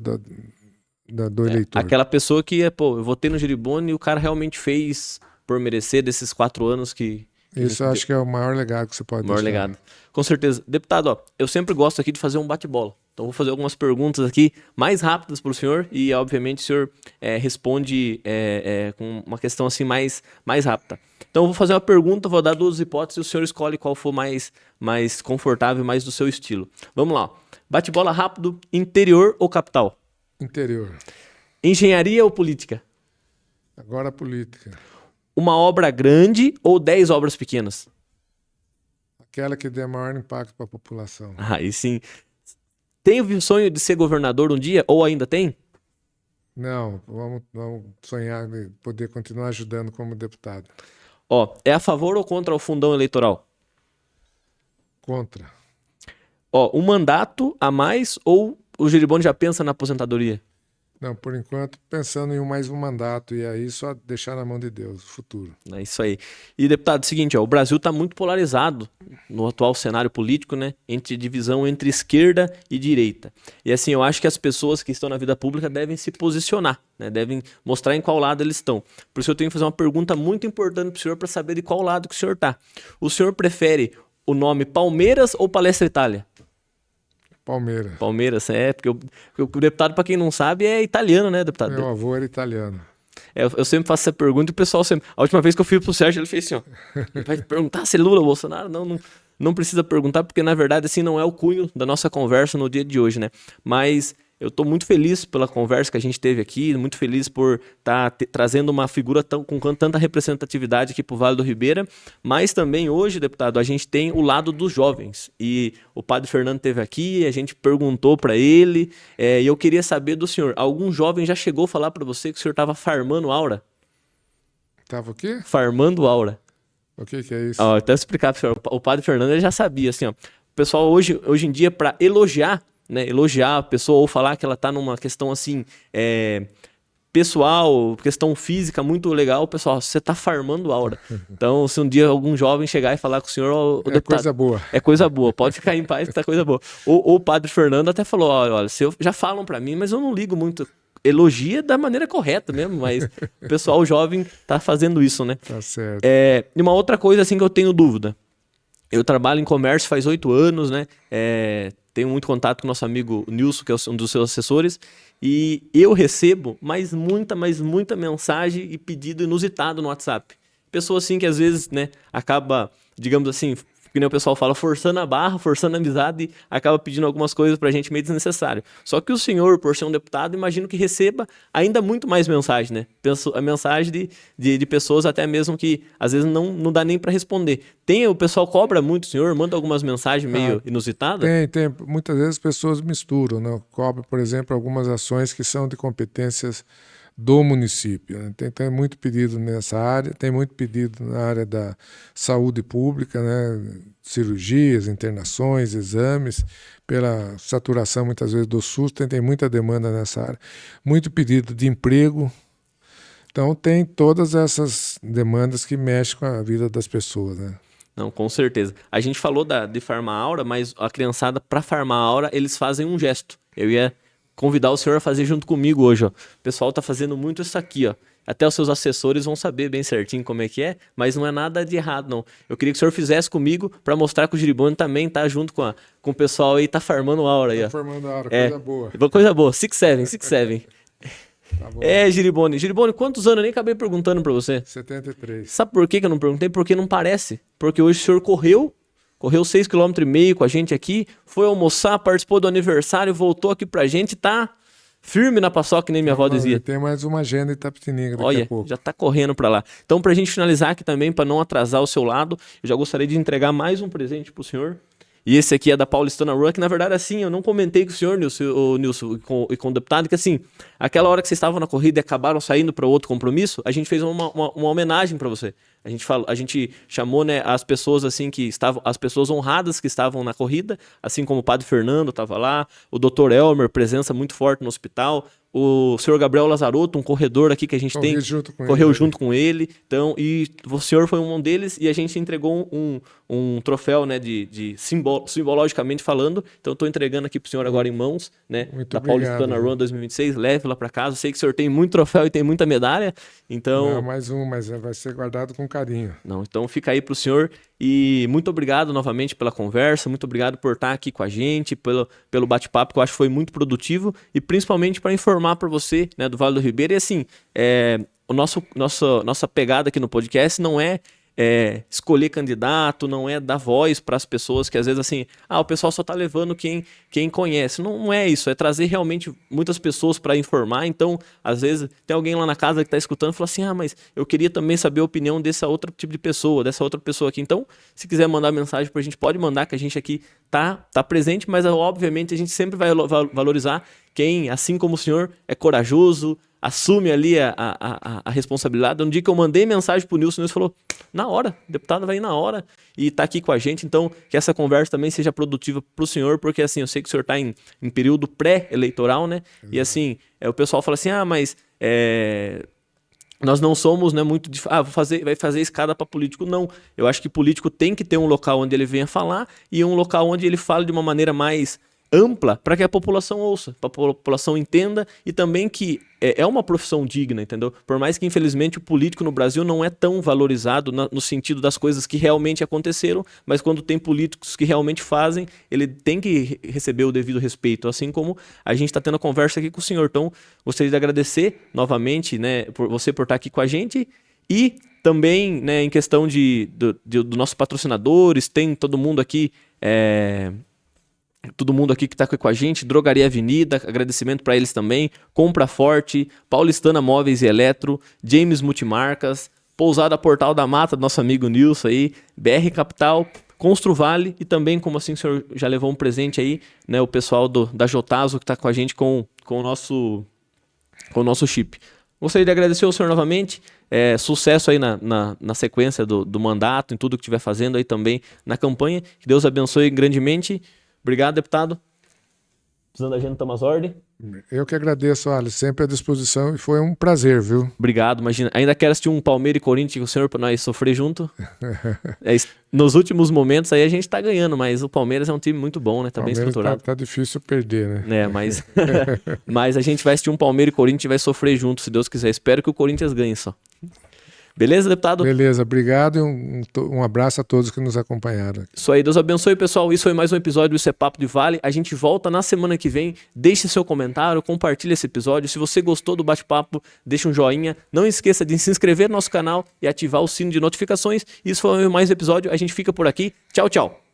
eleitor. Aquela pessoa que, eu votei no Giriboni e o cara realmente fez por merecer desses 4 anos que... Isso eu acho que é o maior legado que você pode deixar. Maior legado. Com certeza. Deputado, eu sempre gosto aqui de fazer um bate-bola. Então, vou fazer algumas perguntas aqui mais rápidas para o senhor e, obviamente, o senhor responde com uma questão assim mais rápida. Então, eu vou fazer uma pergunta, vou dar 2 hipóteses e o senhor escolhe qual for mais confortável, mais do seu estilo. Vamos lá. Bate-bola rápido, interior ou capital? Interior. Engenharia ou política? Agora política. Uma obra grande ou 10 obras pequenas? Aquela que dê maior impacto para a população. Aí sim. Tem o sonho de ser governador um dia ou ainda tem? Não, vamos sonhar de poder continuar ajudando como deputado. É a favor ou contra o fundão eleitoral? Contra. Um mandato a mais ou o Giriboni já pensa na aposentadoria? Não, por enquanto, pensando em mais um mandato e aí só deixar na mão de Deus, o futuro. É isso aí. E, deputado, é o seguinte, o Brasil está muito polarizado no atual cenário político, né? Divisão entre esquerda e direita. E assim, eu acho que as pessoas que estão na vida pública devem se posicionar, né? Devem mostrar em qual lado eles estão. Por isso eu tenho que fazer uma pergunta muito importante para o senhor para saber de qual lado que o senhor está. O senhor prefere o nome Palmeiras ou Palestra Itália? Palmeiras. Palmeiras, porque o deputado, para quem não sabe, é italiano, né, deputado? Meu avô era italiano. Eu sempre faço essa pergunta e o pessoal sempre... A última vez que eu fui pro Sérgio, ele fez assim, ele vai perguntar se Lula ou Bolsonaro? Não precisa perguntar, porque na verdade assim não é o cunho da nossa conversa no dia de hoje, né? Mas eu tô muito feliz pela conversa que a gente teve aqui, muito feliz por estar trazendo uma figura com tanta representatividade aqui pro Vale do Ribeira, mas também hoje, deputado, a gente tem o lado dos jovens. E o padre Fernando esteve aqui, a gente perguntou para ele, e eu queria saber do senhor, algum jovem já chegou a falar para você que o senhor estava farmando aura? Tava o quê? Farmando aura. O que é isso? Até explicar pro senhor, o padre Fernando ele já sabia, assim, o pessoal hoje em dia, para elogiar, né, elogiar a pessoa ou falar que ela tá numa questão assim, pessoal, questão física muito legal, pessoal, você tá farmando aura. Então, se um dia algum jovem chegar e falar com o senhor, é coisa boa. É coisa boa, pode ficar em paz que tá coisa boa. O padre Fernando até falou, olha, já falam para mim, mas eu não ligo muito. Elogia da maneira correta mesmo, mas o pessoal jovem tá fazendo isso, né? Tá certo. E uma outra coisa assim que eu tenho dúvida. Eu trabalho em comércio faz 8 anos, né? Tenho muito contato com o nosso amigo Nilson, que é um dos seus assessores, e eu recebo muita mensagem e pedido inusitado no WhatsApp. Pessoa assim que às vezes, né, acaba, digamos assim, que nem o pessoal fala, forçando a barra, forçando a amizade e acaba pedindo algumas coisas pra gente meio desnecessário. Só que o senhor, por ser um deputado, imagino que receba ainda muito mais mensagem, né? A mensagem de pessoas até mesmo que às vezes não dá nem pra responder. O pessoal cobra muito o senhor, manda algumas mensagens meio inusitadas? Tem. Muitas vezes as pessoas misturam, né? Cobra, por exemplo, algumas ações que são de competências do município, né? Tem muito pedido nessa área, tem muito pedido na área da saúde pública, né? Cirurgias, internações, exames, pela saturação muitas vezes do SUS, tem muita demanda nessa área, muito pedido de emprego. Então tem todas essas demandas que mexem com a vida das pessoas, né? Não, com certeza. A gente falou de Farma-Aura, mas a criançada, para Farma-Aura, eles fazem um gesto. Eu ia convidar o senhor a fazer junto comigo hoje, ó. O pessoal tá fazendo muito isso aqui, ó. Até os seus assessores vão saber bem certinho como é que é, mas não é nada de errado, não. Eu queria que o senhor fizesse comigo para mostrar que o Giribone também tá junto com o pessoal aí, tá farmando aura aí, ó. Tá formando aura, coisa boa. Coisa boa, 6'7". Tá bom. Giribone. Giribone, quantos anos? Eu nem acabei perguntando para você. 73. Sabe por que eu não perguntei? Porque não parece. Porque hoje o senhor correu 6,5 km com a gente aqui, foi almoçar, participou do aniversário, voltou aqui pra gente, tá firme na paçoca, que nem minha avó dizia. Tem mais uma agenda em Itapetininga daqui a pouco. Já tá correndo pra lá. Então, pra gente finalizar aqui também, pra não atrasar o seu lado, eu já gostaria de entregar mais um presente pro senhor. E esse aqui é da Paulistana Run, que na verdade, assim, eu não comentei com o senhor, Nilson, e com o deputado, que assim, aquela hora que vocês estavam na corrida e acabaram saindo para outro compromisso, a gente fez uma homenagem para você. A gente chamou, né, as pessoas assim que estavam, as pessoas honradas que estavam na corrida, assim como o Padre Fernando estava lá, o Dr. Elmer, presença muito forte no hospital, o senhor Gabriel Lazarotto, um corredor aqui que a gente correu junto com ele. Então, e o senhor foi um deles e a gente entregou um troféu, né, simbologicamente falando. Então, eu estou entregando aqui para o senhor agora em mãos, né, da Paulistana Run 2026. Leve lá para casa. Eu sei que o senhor tem muito troféu e tem muita medalha. Então, não, mais um, mas vai ser guardado com carinho. Não, então fica aí para o senhor. E muito obrigado novamente pela conversa, muito obrigado por estar aqui com a gente, pelo bate-papo, que eu acho que foi muito produtivo, e principalmente para informar para você, né, do Vale do Ribeira. E assim, nossa pegada aqui no podcast não é escolher candidato, não é dar voz para as pessoas que às vezes assim, o pessoal só tá levando quem conhece. Não é isso, é trazer realmente muitas pessoas para informar. Então, às vezes, tem alguém lá na casa que tá escutando e fala assim, mas eu queria também saber a opinião dessa outra tipo de pessoa, dessa outra pessoa aqui. Então, se quiser mandar mensagem pra gente, pode mandar, que a gente aqui tá presente, mas obviamente a gente sempre vai valorizar quem, assim como o senhor, é corajoso, assume ali a responsabilidade. No dia que eu mandei mensagem pro Nilson, o Nilson falou, na hora, o deputado vai ir na hora e tá aqui com a gente. Então, que essa conversa também seja produtiva pro senhor, porque assim, eu sei que o senhor tá em período pré-eleitoral, né? E assim, o pessoal fala assim, mas nós não somos, né, muito de vai fazer escada para político. Não, eu acho que político tem que ter um local onde ele venha falar e um local onde ele fale de uma maneira mais ampla, para que a população ouça, para a população entenda, e também que é uma profissão digna, entendeu? Por mais que, infelizmente, o político no Brasil não é tão valorizado no sentido das coisas que realmente aconteceram, mas quando tem políticos que realmente fazem, ele tem que receber o devido respeito, assim como a gente está tendo a conversa aqui com o senhor. Então, gostaria de agradecer novamente, né, por estar aqui com a gente, e também, né, em questão do nossos patrocinadores, tem todo mundo aqui, que está aqui com a gente, Drogaria Avenida, agradecimento para eles também, Compra Forte, Paulistana Móveis e Eletro, James Multimarcas, Pousada Portal da Mata, do nosso amigo Nilson aí, BR Capital, Constru Vale, e também, como assim o senhor já levou um presente aí, né, o pessoal da Jotazo que está com a gente com o nosso chip. Gostaria de agradecer ao senhor novamente, sucesso aí na sequência do mandato, em tudo que estiver fazendo aí também na campanha, que Deus abençoe grandemente. Obrigado, deputado. Precisando da gente, estamos às ordens. Eu que agradeço, Alisson, sempre à disposição, e foi um prazer, viu? Obrigado, imagina. Ainda quero assistir um Palmeiras e Corinthians com o senhor para nós sofrer junto. Nos últimos momentos aí a gente tá ganhando, mas o Palmeiras é um time muito bom, né? Tá bem estruturado. Tá difícil perder, né? Mas a gente vai assistir um Palmeiras e Corinthians e vai sofrer junto, se Deus quiser. Espero que o Corinthians ganhe só. Beleza, deputado? Beleza, obrigado, e um abraço a todos que nos acompanharam. Isso aí, Deus abençoe, pessoal. Isso foi mais um episódio do Isso é Papo de Vale. A gente volta na semana que vem. Deixe seu comentário, compartilhe esse episódio. Se você gostou do bate-papo, deixe um joinha. Não esqueça de se inscrever no nosso canal e ativar o sino de notificações. Isso foi mais um episódio. A gente fica por aqui. Tchau, tchau.